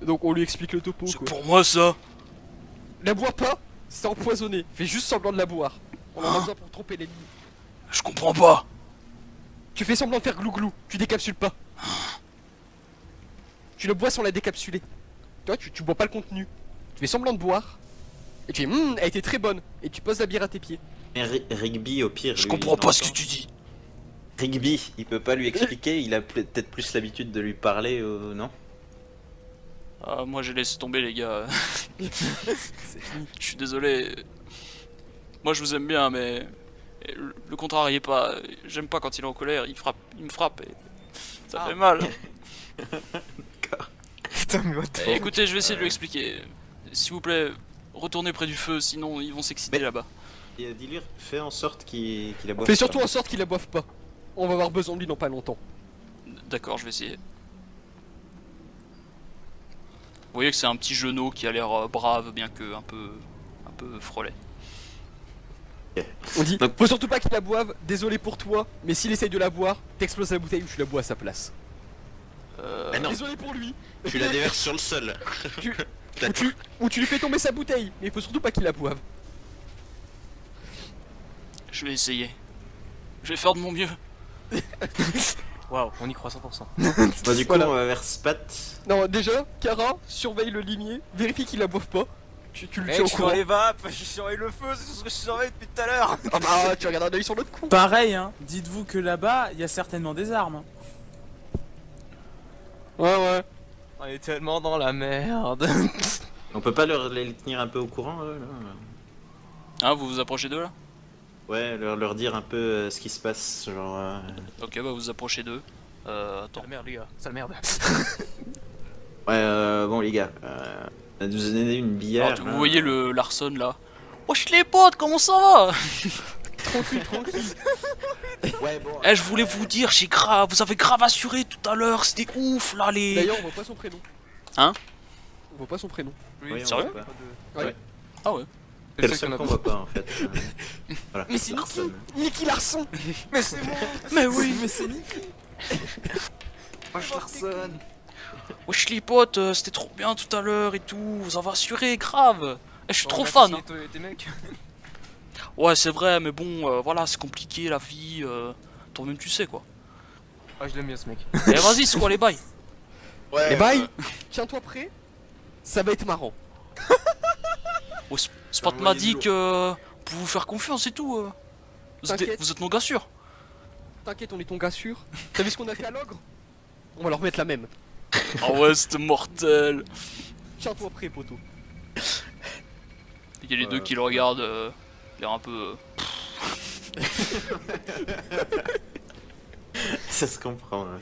Donc on lui explique le topo C'est quoi. pour moi ça. La bois pas, c'est empoisonné. Fais juste semblant de la boire. On en a besoin pour tromper l'ennemi. Je comprends pas. Tu fais semblant de faire glou-glou, tu décapsules pas. Tu le bois sans la décapsuler. Tu vois, tu bois pas le contenu. Tu fais semblant de boire. Et tu fais elle était très bonne. Et tu poses la bière à tes pieds. Mais Rigby, au pire. Je lui, comprends il pas ce que entend. tu dis. Rigby, il peut pas lui expliquer, il a peut-être plus l'habitude de lui parler, non? Ah, moi j'ai laissé tomber les gars. C'est fini. Je suis désolé. Moi je vous aime bien mais le contrariez pas. J'aime pas quand il est en colère, il me frappe et ça fait mal. Putain, mais what the Eh, écoutez, je vais essayer de lui expliquer. S'il vous plaît, retournez près du feu, sinon ils vont s'exciter Mais- là-bas. Et dis-lui, fais en sorte qu'il a boive Fais pas. surtout en sorte qu'il la boive pas. On va avoir besoin de lui dans pas longtemps. D'accord, je vais essayer. Vous voyez que c'est un petit genou qui a l'air brave, bien que un peu frelet. On dit, Donc- faut surtout pas qu'il la boive, désolé pour toi, mais s'il essaye de la boire, t'exploses la bouteille ou tu la bois à sa place. Mais non, Désolé pour lui. tu la déverses sur le sol. Ou tu lui fais tomber sa bouteille, mais il faut surtout pas qu'il la boive. Je vais essayer. Je vais faire de mon mieux. Waouh, on y croit 100%. Bah, du coup, Voilà. on va vers Spat. Non, déjà, Kara, surveille le limier, vérifie qu'il la boive pas. Tu lui tiens au Mec, je suis courant. dans les vapes, je surveille le feu, c'est tout ce que je surveille depuis tout à l'heure. Ah bah, tu regardes un œil sur l'autre coup. Pareil, hein. Dites-vous que là-bas, il y a certainement des armes. hein. Ouais. On est tellement dans la merde. On peut pas les tenir un peu au courant, là? Ah, vous vous approchez d'eux là? Ouais, leur dire un peu ce qui se passe, genre... Ok, bah vous approchez d'eux. Attends. Sale merde, les gars, sale merde. Ouais, bon les gars, on nous a donné une bière. Alors, vous voyez le Larson là. Wesh les potes, comment ça va? Tranquille. Ouais, bon. Eh, je voulais vous dire, vous avez grave assuré tout à l'heure, c'était ouf là les. D'ailleurs, on voit pas son prénom. Hein? On voit pas son prénom. Oui, on Sérieux? voit pas. Ah ouais. C'est le seul qu'on voit pas en fait. Voilà. Mais c'est Larson. Nicky Larson. Mais c'est bon. Mais oui. Mais c'est Nicky. Wesh, Larson. Wesh les potes, c'était trop bien tout à l'heure et tout, vous avez assuré, grave. Eh, je suis trop fan. Hein. Tes mecs. Ouais, c'est vrai, mais bon, voilà, c'est compliqué la vie. Toi-même, tu sais quoi. Ah, je l'aime bien ce mec. Eh, vas-y, c'est quoi les bails? Ouais, Les bails, tiens-toi prêt, ça va être marrant. Oh, Spot m'a dit que pour vous faire confiance et tout. T'inquiète. Vous êtes nos gars sûrs. T'inquiète, on est ton gars sûr. T'as vu ce qu'on a fait à l'ogre? On va leur mettre la même. Ah ouais, c'était mortel. Tiens-toi prêt, poteau. Il y a les deux qui le regardent, l'air un peu... Ça se comprend. Hein.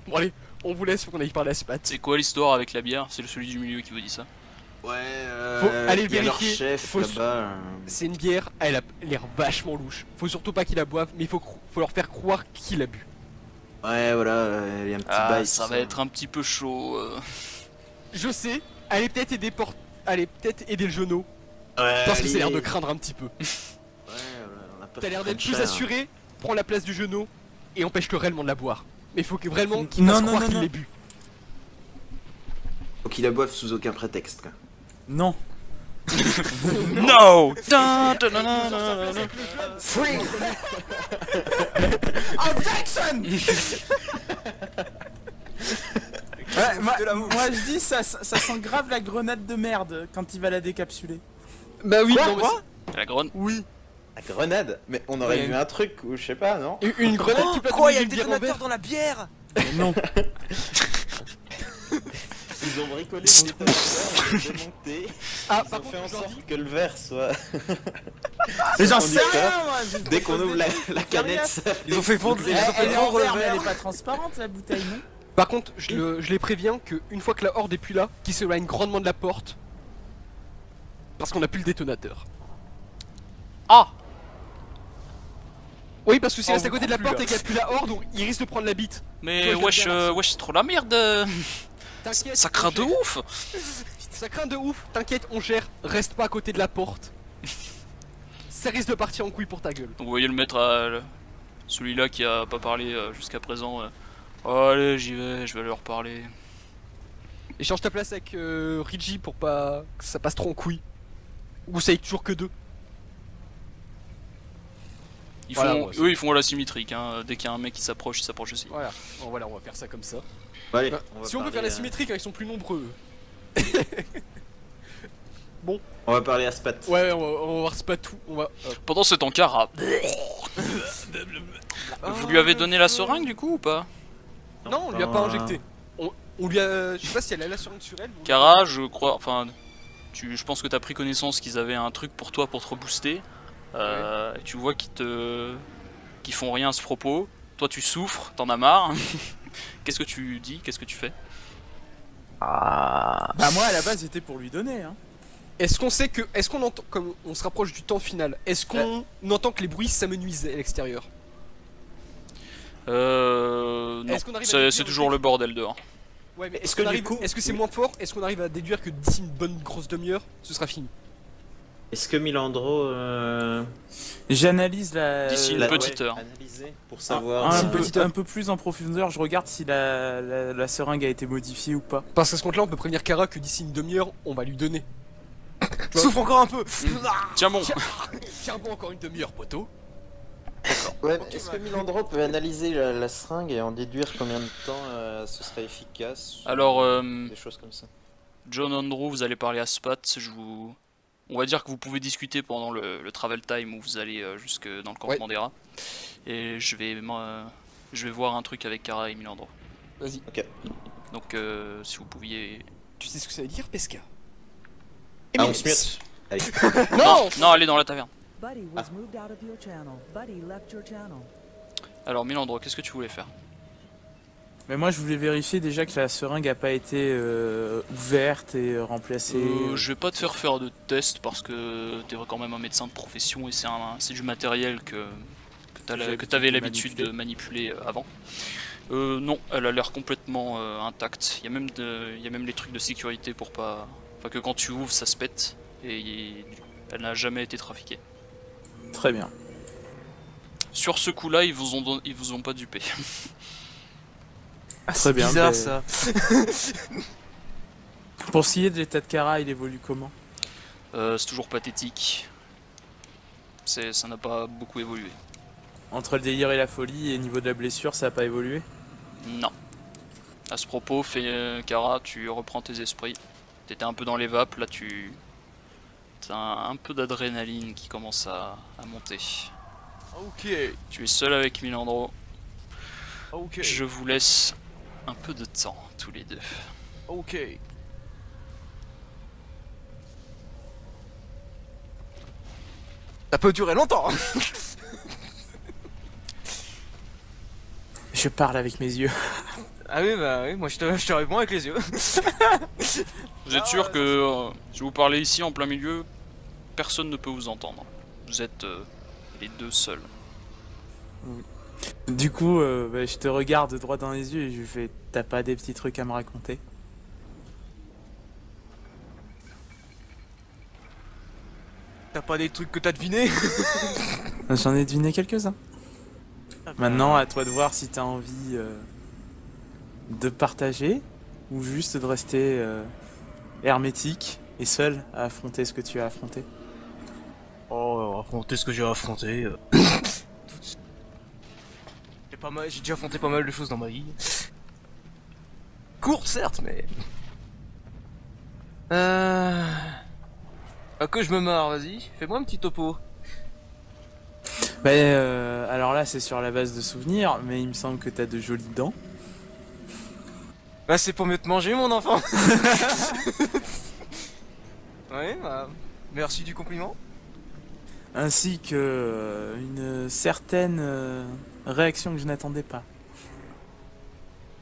Bon allez, on vous laisse, faut qu'on aille parler à Spat. C'est quoi l'histoire avec la bière? C'est celui du milieu qui vous dit ça. Ouais, Faut aller le il y a leur vérifier. chef Faut là-bas. C'est une bière, elle a l'air vachement louche. Faut surtout pas qu'ils la boivent, mais faut leur faire croire qu'il a bu. Ouais, voilà, il y a un petit Ah, bail. ça va être un petit peu chaud. Je sais, allez peut-être aider le genou, Ouais, parce que c'est l'air allez. de craindre un petit peu. Ouais, voilà, on a pas T'as l'air fait d'être plus cher. assuré, prends la place du genou et empêche-le réellement de la boire. Mais faut que vraiment qu'il Non, fasse non, croire non, qu'il non. l'ait bu. Faut qu'il la boive sous aucun prétexte, quoi. Non. No. Free. Objection. Ouais, moi je dis ça sent grave la grenade de merde quand il va la décapsuler. Bah oui, Quoi, non, mais quoi La grenade. Oui. La grenade? Mais on aurait Ouais. vu un truc, ou je sais pas, non? une grenade qui peut Quoi, il y a le une bière en détonateur verre. dans la bière? Mais non. Ils ont bricolé le détonateur, ils l'ont démonté. Ah, Ils par ont fait contre, en je leur sorte dis, que le verre soit. Mais j'en sais sais rien, rien moi. Dès qu'on ouvre la canette, ça Ils ont fait fondre, ils ont fait Elle est en fondre le verre, mais elle verre. est pas transparente la bouteille, non? par contre, je les préviens que une fois que la horde est plus là, qu'ils s'éloignent grandement de la porte. Parce qu'on a plus le détonateur. Ah. Oui, parce que s'il Oh, reste à côté de la beaucoup porte plus, et qu'il n'y a plus la horde, il risque de prendre la bite. Mais Toi, je l'aime bien, wesh, c'est trop la merde. T'inquiète, Ça craint on de gère. ouf. Ça craint de ouf, t'inquiète, on gère, reste pas à côté de la porte. Ça risque de partir en couille pour ta gueule. Donc vous voyez le maître à celui-là qui a pas parlé jusqu'à présent. Oh, allez, j'y vais, je vais leur parler. Échange ta place avec Reggie pour pas que ça passe trop en couille. Ou ça y est toujours que deux. Ils Voilà, font, moi, c'est- eux ils font à la symétrique, hein. Dès qu'il y a un mec qui s'approche, il s'approche aussi. Voilà, bon, voilà, on va faire ça comme ça. Bon, allez, Bah, on va si on peut parler, faire la symétrie quand ils sont plus nombreux. On va parler à Spat. Ouais, on va voir c'est pas tout. On va. Pendant ce temps, Kara. Vous lui avez donné la seringue du coup ou pas? Non, on lui a pas injecté. On lui a. Je sais pas si elle a l'assurance sur elle. ou- Kara, je crois, enfin, je pense que t'as pris connaissance qu'ils avaient un truc pour toi pour te rebooster. Et tu vois qu'ils font rien à ce propos. Toi tu souffres, t'en as marre. Qu'est-ce que tu dis? Qu'est-ce que tu fais? Bah moi à la base j'étais pour lui donner hein. Est-ce qu'on sait que. Est-ce qu'on entend. Comme on se rapproche du temps final, est-ce qu'on entend que les bruits s'amenuisent à l'extérieur? Non, Est-ce qu'on arrive à c'est déduire c'est le toujours fait le bordel dehors. Ouais, mais Est-ce est-ce que qu'on du arrive. coup- Est-ce que c'est oui. moins fort? Est-ce qu'on arrive à déduire que d'ici une bonne grosse demi-heure, ce sera fini? Est-ce que Milandro. J'analyse la... D'ici une l'a- petite heure. Analysé pour un, savoir. C'est une petite heure. un peu plus en profondeur, je regarde si la seringue a été modifiée ou pas. Parce qu'à ce compte-là, on peut prévenir Kara que d'ici une demi-heure, on va lui donner. Souffle encore un peu. Tiens bon. Tiens bon, encore une demi-heure, poteau. Ouais, est-ce que Milandro peut analyser la seringue et en déduire combien de temps ce serait efficace? Alors, Des choses comme ça. John Andrew, vous allez parler à Spat. On va dire que vous pouvez discuter pendant le travel time où vous allez jusque dans le campement des rats. Et je vais voir un truc avec Kara et Milandro. Vas-y. Ok. Donc, si vous pouviez. Tu sais ce que ça veut dire, Pesca? Ah, on se mute. Allez. Non. Non, allez dans la taverne. Buddy was moved out of your channel. Buddy left your channel. Alors, Milandro, qu'est-ce que tu voulais faire? Mais moi je voulais vérifier déjà que la seringue a pas été ouverte et remplacée. Je vais pas te faire de test parce que t'es quand même un médecin de profession et c'est du matériel que t'avais l'habitude de manipuler avant. Non, elle a l'air complètement intacte. Il y a même les trucs de sécurité pour pas... Enfin que quand tu ouvres ça se pète et elle n'a jamais été trafiquée. Très bien. Sur ce coup là ils vous ont pas dupé. Ah, Très c'est bien, bizarre mais- ça. Pour ce qui est de l'état de Kara, il évolue comment? C'est toujours pathétique. Ça n'a pas beaucoup évolué. Entre le délire et la folie et niveau de la blessure, ça a pas évolué? Non. À ce propos, Kara, tu reprends tes esprits. T'étais un peu dans les vapes, là t'as un peu d'adrénaline qui commence à monter. Ok. Tu es seul avec Milandro. Ok. Je vous laisse un peu de temps, tous les deux. Ok. Ça peut durer longtemps. Je parle avec mes yeux. Ah oui, bah oui, moi je te réponds avec les yeux. Vous êtes sûr que si vous parlez ici en plein milieu, personne ne peut vous entendre. Vous êtes les deux seuls. Du coup, bah, je te regarde droit dans les yeux et je lui fais, t'as pas des petits trucs à me raconter? T'as pas des trucs que t'as devinés? J'en ai deviné quelques-uns. Maintenant, à toi de voir si t'as envie de partager ou juste de rester hermétique et seul à affronter ce que tu as affronté. Oh, affronter ce que j'ai affronté. J'ai déjà affronté pas mal de choses dans ma vie. Court, certes, mais. Ah, que je me marre, vas-y, fais-moi un petit topo. Bah, alors là, c'est sur la base de souvenirs, mais il me semble que t'as de jolies dents. Bah, c'est pour mieux te manger, mon enfant. Ouais, bah, merci du compliment. Ainsi que une certaine réaction que je n'attendais pas.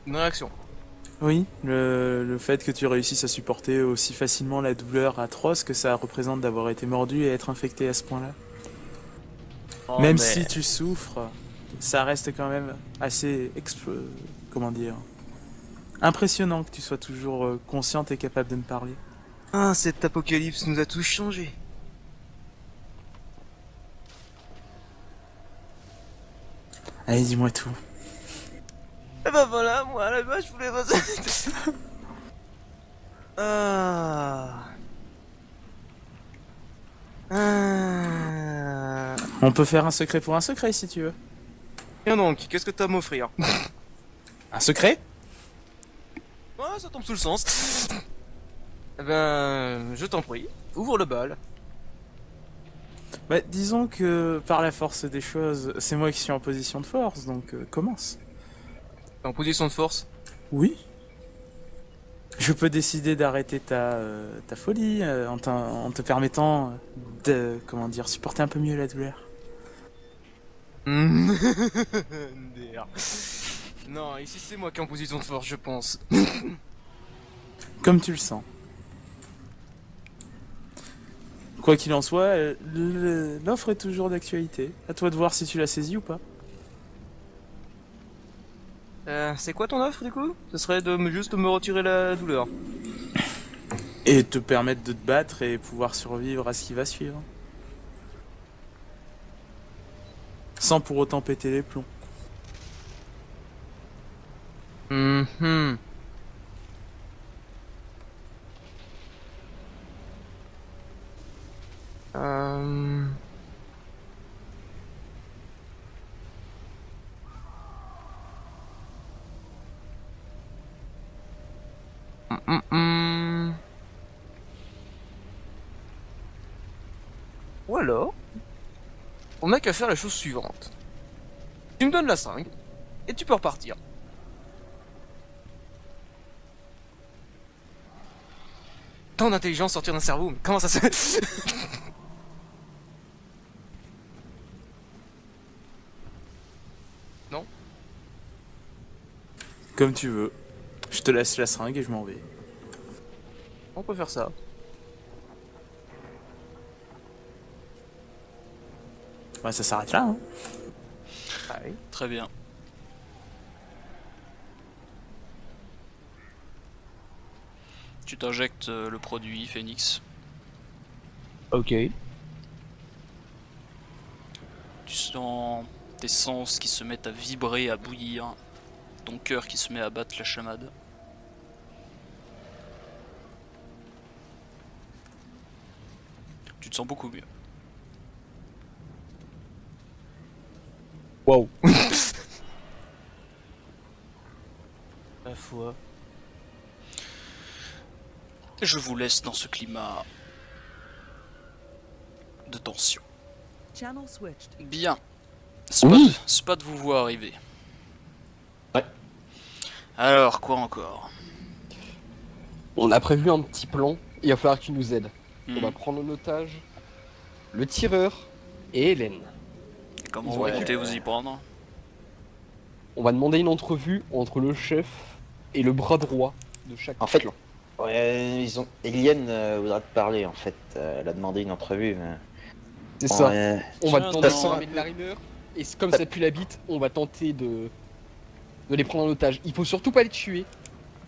Une réaction. Oui, le fait que tu réussisses à supporter aussi facilement la douleur atroce que ça représente d'avoir été mordu et être infecté à ce point-là. Oh, Même mais- si tu souffres, ça reste quand même assez comment dire, impressionnant que tu sois toujours consciente et capable de me parler. Ah, cet apocalypse nous a tous changés. Allez, dis-moi tout. Et bah voilà, moi à la base je voulais... Ah... Ah... On peut faire un secret pour un secret si tu veux. Tiens donc, qu'est-ce que t'as à m'offrir? Un secret? Ouais, ça tombe sous le sens. Eh ben, je t'en prie, ouvre le bal. Bah, disons que par la force des choses, c'est moi qui suis en position de force, donc commence. T'es en position de force. Oui. Je peux décider d'arrêter ta folie en te permettant de, comment dire, supporter un peu mieux la douleur. MDR. Non, ici c'est moi qui est en position de force, je pense. Comme tu le sens. Quoi qu'il en soit, l'offre est toujours d'actualité. À toi de voir si tu l'as saisie ou pas. C'est quoi ton offre du coup? Ce serait de juste me retirer la douleur. Et te permettre de te battre et pouvoir survivre à ce qui va suivre. Sans pour autant péter les plombs. Mhm. Ou alors, on n'a qu'à faire la chose suivante. Tu me donnes la seringue, et tu peux repartir. Tant d'intelligence sortir d'un cerveau, mais comment ça se... Non? Comme tu veux. Je te laisse la seringue et je m'en vais. On peut faire ça. Ouais, ça s'arrête là, hein. Ah oui. Très bien. Tu t'injectes le produit Phoenix. Ok. Tu sens tes sens qui se mettent à vibrer, à bouillir. Ton cœur qui se met à battre la chamade. Tu te sens beaucoup mieux. Wow. La foi. Je vous laisse dans ce climat de tension. Channel switched. Bien. Spot, Oui. Spot vous voit arriver. Alors, quoi encore? On a prévu un petit plan, il va falloir qu'il nous aide. On va Hmm. prendre en otage le tireur et Hélène. Et comment Ils vous ont comptez vous y prendre? On va demander une entrevue entre le chef et le bras droit de chaque En fait, clan. ouais, Eliane voudra te parler en fait. Elle a demandé une entrevue. Mais... C'est Bon, ça. ouais. On va Tiens, tenter de non. ramener la rumeur. Et comme ça pue la bite, on va tenter de les prendre en otage. Il faut surtout pas les tuer.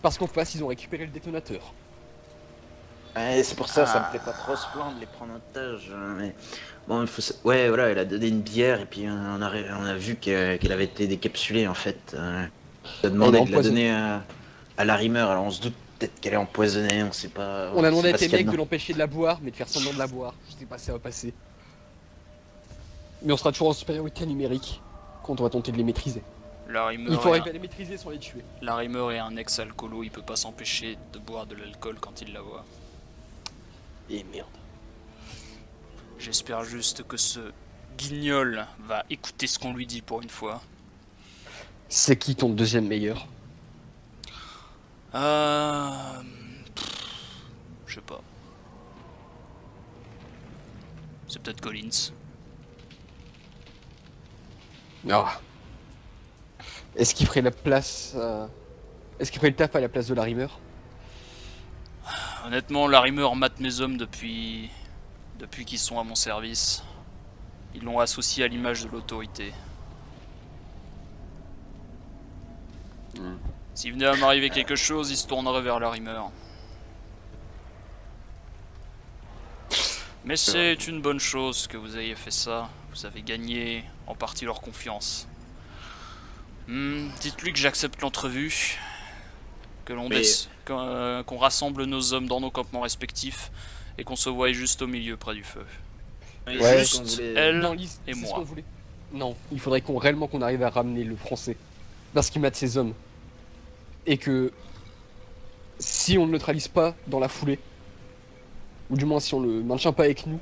Parce qu'en face, ils ont récupéré le détonateur. Ouais, c'est pour ça, ça Ah. me plaît pas trop ce plan de les prendre en otage. Mais bon, il faut. Ouais, voilà, elle a donné une bière et puis on a vu qu'elle avait été décapsulée en fait. Elle a demandé Elle est de la empoisonnée. donner à la rimeur. Alors on se doute peut-être qu'elle est empoisonnée, on sait pas. On a demandé sait à pas tes ce qu'il y a mecs de dedans. l'empêcher de la boire, mais de faire semblant de la boire. Je sais pas si ça va passer. Mais on sera toujours en supériorité numérique quand on va tenter de les maîtriser. Il faut arriver à les maîtriser sans les tuer. La rimeur est un ex-alcoolo, il peut pas s'empêcher de boire de l'alcool quand il la voit. Et merde. J'espère juste que ce guignol va écouter ce qu'on lui dit pour une fois. C'est qui ton deuxième meilleur? Je sais pas. C'est peut-être Collins. Ah. Est-ce qu'il ferait la place Est-ce qu'il ferait le taf à la place de la rimeur? Honnêtement, la rimeur mate mes hommes depuis qu'ils sont à mon service. Ils l'ont associé à l'image de l'autorité. S'il venait à m'arriver quelque chose, il se tournerait vers la rimeur. Mais c'est une bonne chose que vous ayez fait ça. Vous avez gagné en partie leur confiance. Dites-lui que j'accepte l'entrevue. Que l'on qu'on rassemble nos hommes dans nos campements respectifs. Et qu'on se voie juste au milieu près du feu. Ouais, Juste qu'on voulait- elle Non, et c'est ce moi. qu'on voulait. Non, il faudrait réellement qu'on arrive à ramener le français. Parce qu'il mate ses hommes. Et que si on ne le neutralise pas dans la foulée, ou du moins si on le maintient pas avec nous,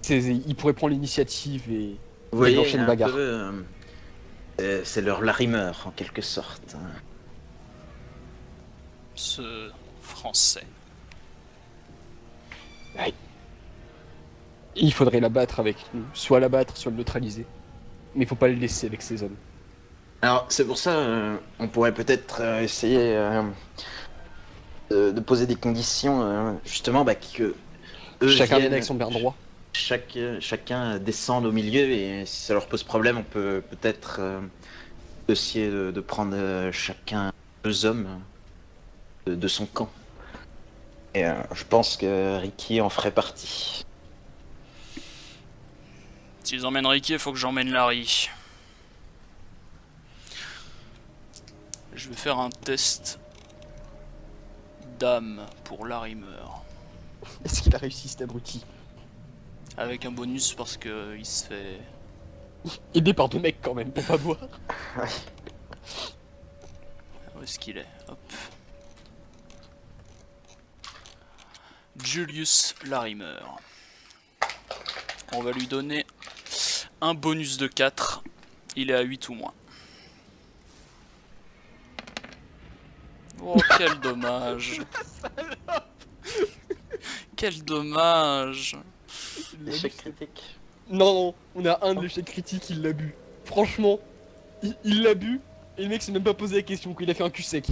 il pourrait prendre l'initiative et Vous voyez, déclencher il y a une un bagarre. peu, c'est leur larimeur en quelque sorte. Ce français. Il faudrait l'abattre avec nous. Soit l'abattre, soit le neutraliser. Mais il faut pas le laisser avec ses hommes. Alors c'est pour ça, on pourrait peut-être essayer de poser des conditions, justement, que eux Chacun viennent- vienne avec son bien droit. chacun descende au milieu et si ça leur pose problème, on peut peut-être essayer de prendre chacun 2 hommes de son camp. Et je pense que Ricky en ferait partie. S'ils emmènent Ricky, il faut que j'emmène Larry. Je vais faire un test d'âme pour Larry meurt. Est-ce qu'il a réussi cet abruti? Avec un bonus parce que il se fait... Aidé par 2 mecs quand même, pour pas boire. Où est-ce qu'il est? Hop. Julius Larimer. On va lui donner un bonus de 4. Il est à 8 ou moins. Oh, quel dommage. Quel dommage. Échec critique. Non, non, on a un de l'échec critique, il l'a bu. Franchement, il l'a bu, et le mec s'est même pas posé la question, qu'il a fait un cul sec.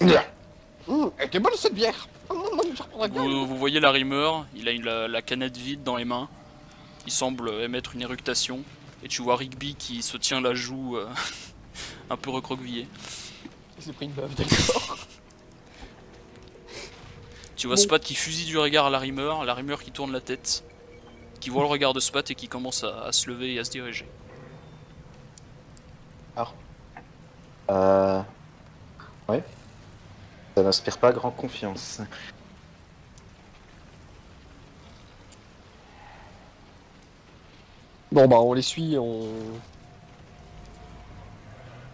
Elle était bonne cette bière. Vous voyez Larimer, il a la canette vide dans les mains. Il semble émettre une éructation. Et tu vois Rigby qui se tient la joue un peu recroquevillée. Il s'est pris une baffe, d'accord. Tu vois Bon. Spot qui fusille du regard à Larimer qui tourne la tête, qui voit le regard de Spot et qui commence à se lever et à se diriger. Ouais. Ça n'inspire pas grand confiance. Bon bah on les suit,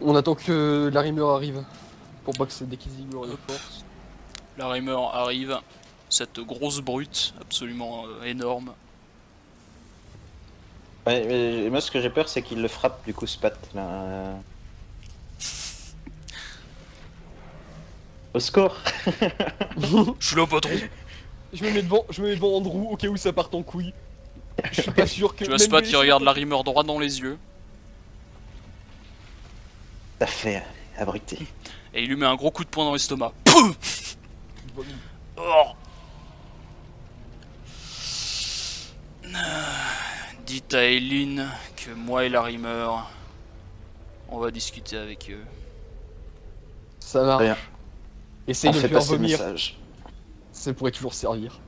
on attend que la rimeur arrive. Pour pas que ça déséquilibre les forces. Larimer arrive, cette grosse brute absolument énorme. Ouais, mais moi ce que j'ai peur c'est qu'il le frappe du coup Spat là. Au score. Je suis le patron. Je me mets devant Andrew au cas où ça parte en couille. Je suis pas sûr que. Tu vois même Spot les- qui regarde la rimeur droit dans les yeux. T'as fait abriter. Et il lui met un gros coup de poing dans l'estomac. Pouf. Oh. Dites à Eileen que moi et la rimeur, on va discuter avec eux. Ça marche. Rien. Essaye On de fait me faire passer le vomir. message. Ça pourrait toujours servir.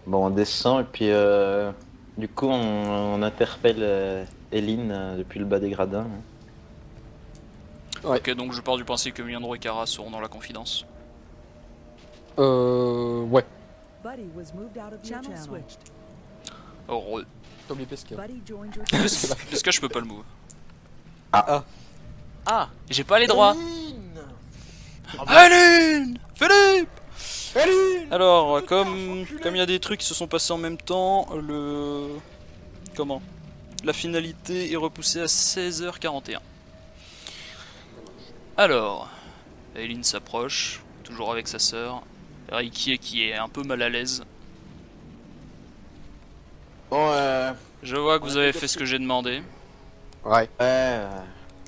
Bon, on descend et puis du coup on interpelle Eileen depuis le bas des gradins. Ok, donc je pars du principe que Leandro et Kara seront dans la confidence. Ouais. Buddy was moved out of your channel. Switched. Heureux. Comme les pesques. Buddy joined your Est-ce que je peux pas le move? Ah. Ah, j'ai pas les droits. Eileen, Philippe. Alors, comme il y a des trucs qui se sont passés en même temps, la finalité est repoussée à 16h41. Alors, Eileen s'approche, toujours avec sa sœur. Ricky qui est un peu mal à l'aise. Bon, Je vois que vous avez fait ce que j'ai demandé. Ouais. ouais,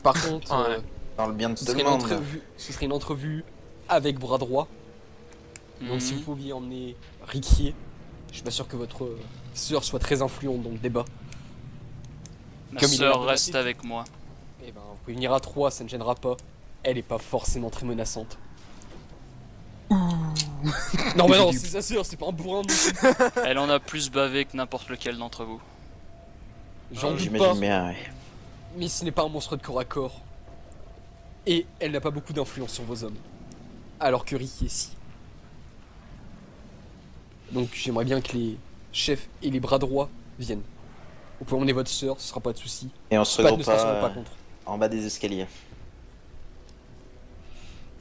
Par contre, Ouais. dans le bien de ce tout serait le une monde. entrevue. Ce serait une entrevue avec bras droit. Donc si Mhm. vous pouviez emmener Ricky, je suis pas sûr que votre sœur soit très influente dans le débat. Ma Comme il a sœur l'air de reste la- avec moi. Eh ben, vous pouvez venir à 3, ça ne gênera pas. Elle est pas forcément très menaçante. Non, mais non, c'est sa sœur, c'est pas un bourrin non plus. Elle en a plus bavé que n'importe lequel d'entre vous. J'en doute pas, J'imagine bien, ouais. mais ce n'est pas un monstre de corps à corps. Et elle n'a pas beaucoup d'influence sur vos hommes. Alors que Ricky est si. Donc j'aimerais bien que les chefs et les bras droits viennent. Vous pouvez emmener votre sœur, ce sera pas de soucis. Et on se Spad ne regroupe sera pas pas contre. en bas des escaliers.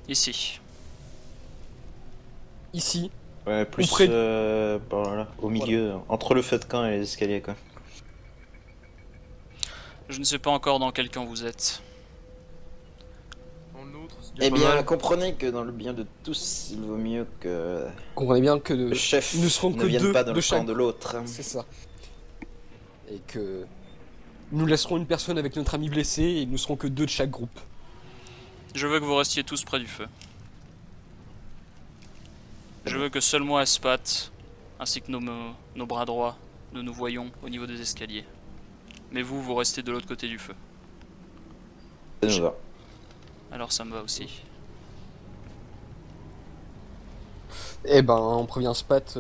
Ici. Ici, Ouais, plus Auprès par là, au milieu, entre le feu de camp et les escaliers quoi. Je ne sais pas encore dans quel camp vous êtes. Dans l'autre, c'est Eh pas bien, mal. comprenez que dans le bien de tous, il vaut mieux que comprenez bien que le chef nous serons ne que vienne deux pas dans de le chaque. camp de l'autre. C'est ça. Et que nous laisserons une personne avec notre ami blessé et nous serons que 2 de chaque groupe. Je veux que vous restiez tous près du feu. Je veux que seul moi et Spat, ainsi que nos bras droits, nous nous voyons au niveau des escaliers. Mais vous, vous restez de l'autre côté du feu. Ça nous va. Alors ça me va aussi. Eh ben, on prévient Spat.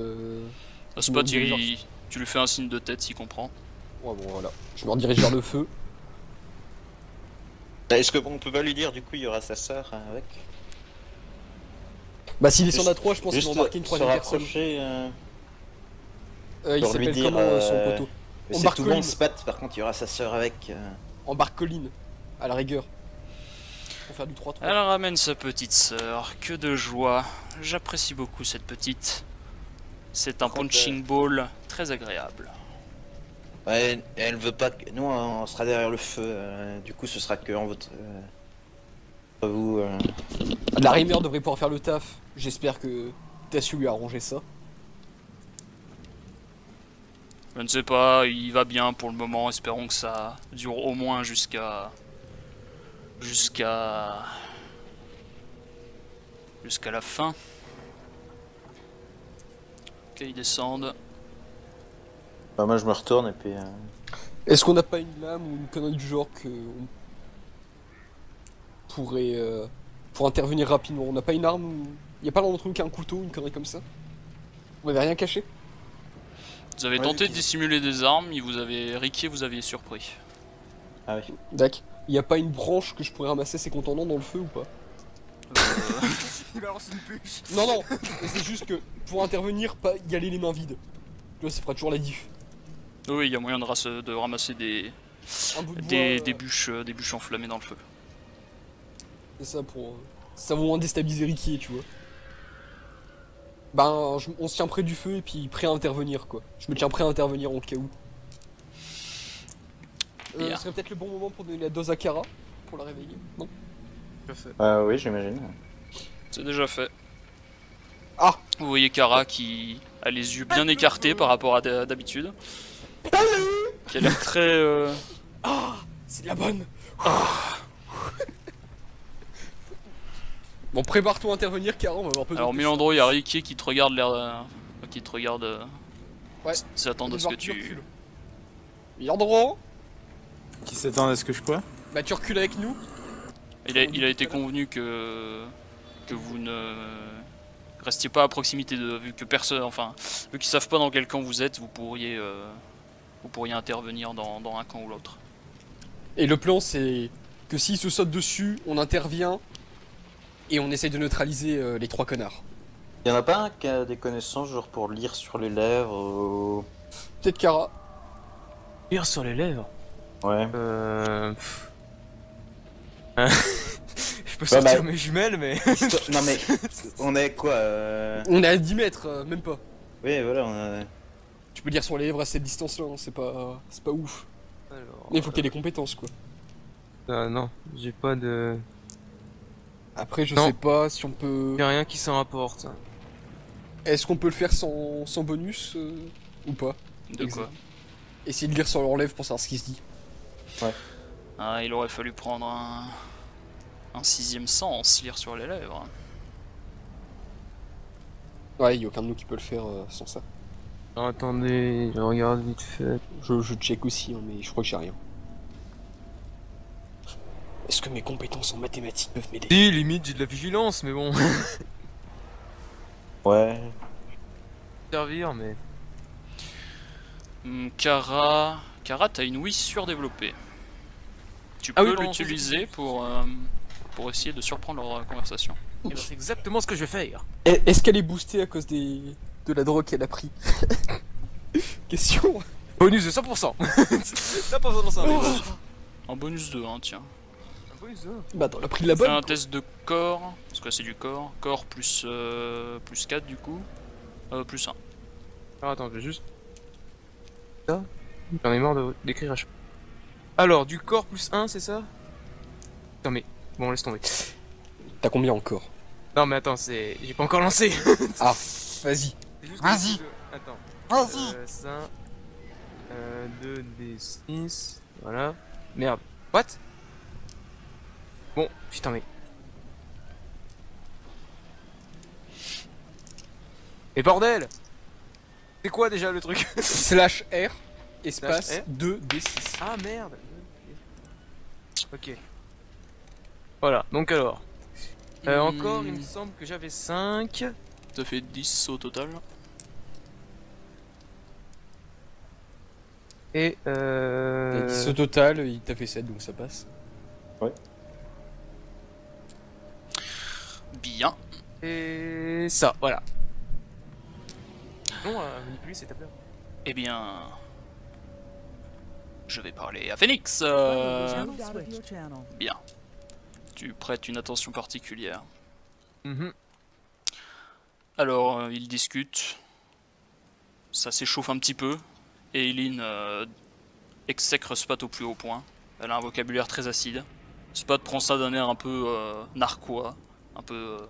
Spat, nous dirige tu lui fais un signe de tête s'il comprend. Ouais, bon, voilà. Je me redirige vers le feu. Est-ce que on peut pas lui dire du coup il y aura sa sœur avec? Bah, s'il descend Juste- à 3, je pense qu'ils vont Juste embarquer une se 3ème personne. rapprocher, Il pour lui s'appelle dire, comment son poteau? mais On c'est marque tout bon Colline. Spat, par contre il y aura sa sœur avec. Embarque Colline, à la rigueur. Pour faire du 3-3. Elle ramène sa petite sœur, que de joie. J'apprécie beaucoup cette petite. C'est un punching ball très agréable. Ouais, elle veut pas que. Nous on sera derrière le feu, du coup ce sera que en votre. Vous. La Reimer devrait pouvoir faire le taf. J'espère que Tassu lui a arrangé ça. Je ne sais pas, il va bien pour le moment, espérons que ça dure au moins jusqu'à la fin. Ok, ils descendent. Bah, moi je me retourne et puis. Est-ce qu'on n'a pas une lame ou une connerie du genre que on pourrait pour intervenir rapidement? On n'a pas une arme ou y a pas l'un d'entre nous qui a un couteau, une connerie comme ça? On avait rien caché? Vous avez Ouais, tenté vu de dissimuler des armes, Ricky vous aviez surpris. Ah oui. D'accord. Y a pas une branche que je pourrais ramasser ses contendants dans le feu ou pas? Il balance une puce. Non, non, mais c'est juste que pour intervenir, pas y aller les mains vides. Tu vois, ça fera toujours la diff. Oui, il y a moyen de ramasser des Un bout de bois, des bûches enflammées dans le feu. c'est ça pour. Ça va moins déstabiliser Ricky, tu vois. Ben, on se tient près du feu et puis prêt à intervenir, quoi. Je me tiens prêt à intervenir en cas où. Bien. Ce serait peut-être le bon moment pour donner la dose à Kara. pour la réveiller? Non. Oui, j'imagine. C'est déjà fait. Ah. Vous voyez Kara qui a les yeux bien écartés par rapport à d'habitude. Qui a l'air très... C'est de la bonne. Bon, prépare-toi à intervenir, Kara, on va avoir besoin. Alors, de Mélandro, il y a Ricky qui te regarde l'air... qui te regarde... Ouais. s'attend à ce que tu... Mélandro, Qui s'attend à ce que je quoi? bah tu recules avec nous. Il a été convenu que vous ne restiez pas à proximité de... Vu que personne... Enfin, vu qu'ils savent pas dans quel camp vous êtes, vous pourriez intervenir dans un camp ou l'autre. Et le plan, c'est que s'ils se sautent dessus, on intervient et on essaye de neutraliser les 3 connards. Y'en a pas un qui a des connaissances, genre pour lire sur les lèvres Peut-être Kara. Lire sur les lèvres. Ouais. Je peux sortir mes jumelles, mais. Non mais, on est quoi On est à 10 mètres, même pas. Oui, voilà, on a... Tu peux lire sur les lèvres à cette distance-là, hein, c'est pas ouf. Alors, Mais il faut qu'il y ait des compétences, quoi. non, j'ai pas de. Après, je Non. sais pas si on peut... Y'a rien qui s'en rapporte. Est-ce qu'on peut le faire sans bonus ou pas? De quoi? Essayer de lire sur leurs lèvres pour savoir ce qui se dit. Ah, il aurait fallu prendre un 6ème sens, lire sur les lèvres. Ouais, y a aucun de nous qui peut le faire sans ça. Alors, attendez, je regarde vite fait. Je check aussi, hein, mais je crois que j'ai rien. Est-ce que mes compétences en mathématiques peuvent m'aider? Si, limite, j'ai de la vigilance, mais bon. Ouais. Servir, mais. Kara, t'as une Wii surdéveloppée. Tu Ah peux oui, pardon, l'utiliser pour essayer de surprendre leur conversation. Eh ben, c'est exactement ce que je vais faire. Est-ce qu'elle est boostée à cause de la drogue qu'elle a pris? Question. Bonus de 100%. T'as pas besoin de lancer un dé. En bonus 2, hein, tiens. Un bonus de 1. Bah attends, elle a pris de la Fais bonne. un test de corps, parce que c'est du corps. Corps plus 4 du coup. Plus 1. Alors attends, je vais juste. Ça. J'en ai marre d'écrire à chaque. Alors, du corps plus 1, c'est ça? Non mais. Bon, laisse tomber. T'as combien encore? Non mais attends, c'est. J'ai pas encore lancé. Ah, vas-y. Vas-y. Attends. Vas-y. Ça. 2d6. Voilà. Merde. What? Bon, putain, mais. Mais bordel! C'est quoi déjà le truc? Slash R, espace Slash R. 2d6. Ah merde! Ok. Voilà, donc alors. Encore, il me semble que j'avais 5. Ça fait 10 au total. Et T'as 10 au total, il t'a fait 7 donc ça passe. Bien. Et ça, voilà. Non, manipuler c'est ta peur. Eh bien... Je vais parler à Phoenix. Moved out of your channel. Bien. Tu prêtes une attention particulière. Alors, ils discutent. Ça s'échauffe un petit peu. Et Eileen exècre Spot au plus haut point. Elle a un vocabulaire très acide. Spot prend ça d'un air un peu narquois, un peu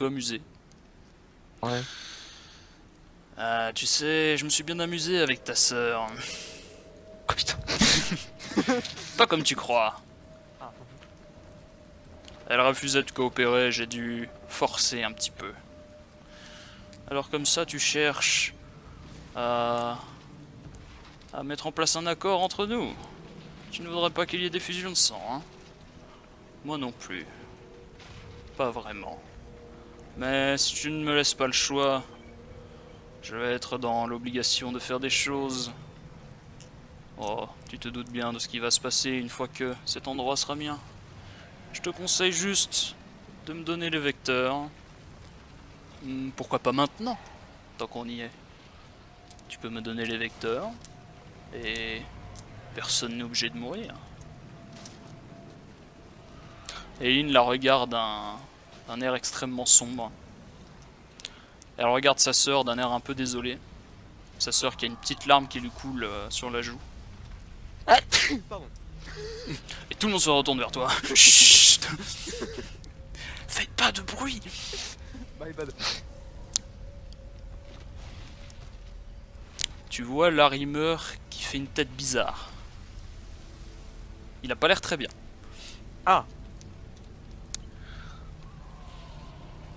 amusé. Ouais. Tu sais, je me suis bien amusé avec ta sœur. Oh putain. Pas comme tu crois. Elle refusait de coopérer, j'ai dû forcer un petit peu. Alors comme ça, tu cherches à mettre en place un accord entre nous. Tu ne voudrais pas qu'il y ait des fusions de sang, hein? Moi non plus. Pas vraiment. Mais si tu ne me laisses pas le choix, je vais être dans l'obligation de faire des choses. Oh, tu te doutes bien de ce qui va se passer une fois que cet endroit sera mien. Je te conseille juste de me donner les vecteurs. Pourquoi pas maintenant, tant qu'on y est. Tu peux me donner les vecteurs, et personne n'est obligé de mourir. Eileen la regarde d'un air extrêmement sombre. Elle regarde sa sœur d'un air un peu désolé. Sa sœur qui a une petite larme qui lui coule sur la joue. Pardon. Et tout le monde se retourne vers toi. Chut. Faites pas de bruit. My bad. Tu vois Larimer qui fait une tête bizarre. Il a pas l'air très bien. Ah.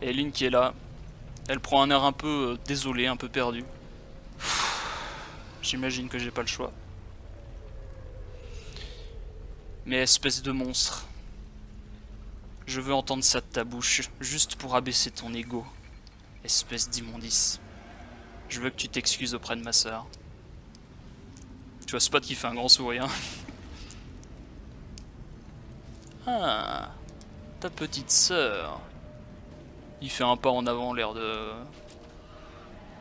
Et Lynn qui est là, elle prend un air un peu désolé, un peu perdu. J'imagine que j'ai pas le choix. Mais espèce de monstre, je veux entendre ça de ta bouche, juste pour abaisser ton ego. Espèce d'immondice. Je veux que tu t'excuses auprès de ma sœur. Tu vois Spot qui fait un grand sourire. Ah, ta petite sœur. Il fait un pas en avant, l'air de...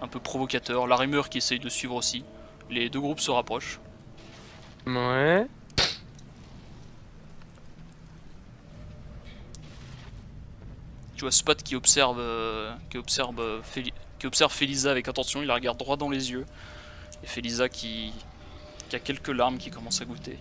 un peu provocateur. Larimer qui essaye de suivre aussi. Les deux groupes se rapprochent. Ouais. Tu vois Spot qui observe Felisa avec attention, il la regarde droit dans les yeux. Et Felisa qui a quelques larmes qui commencent à goûter.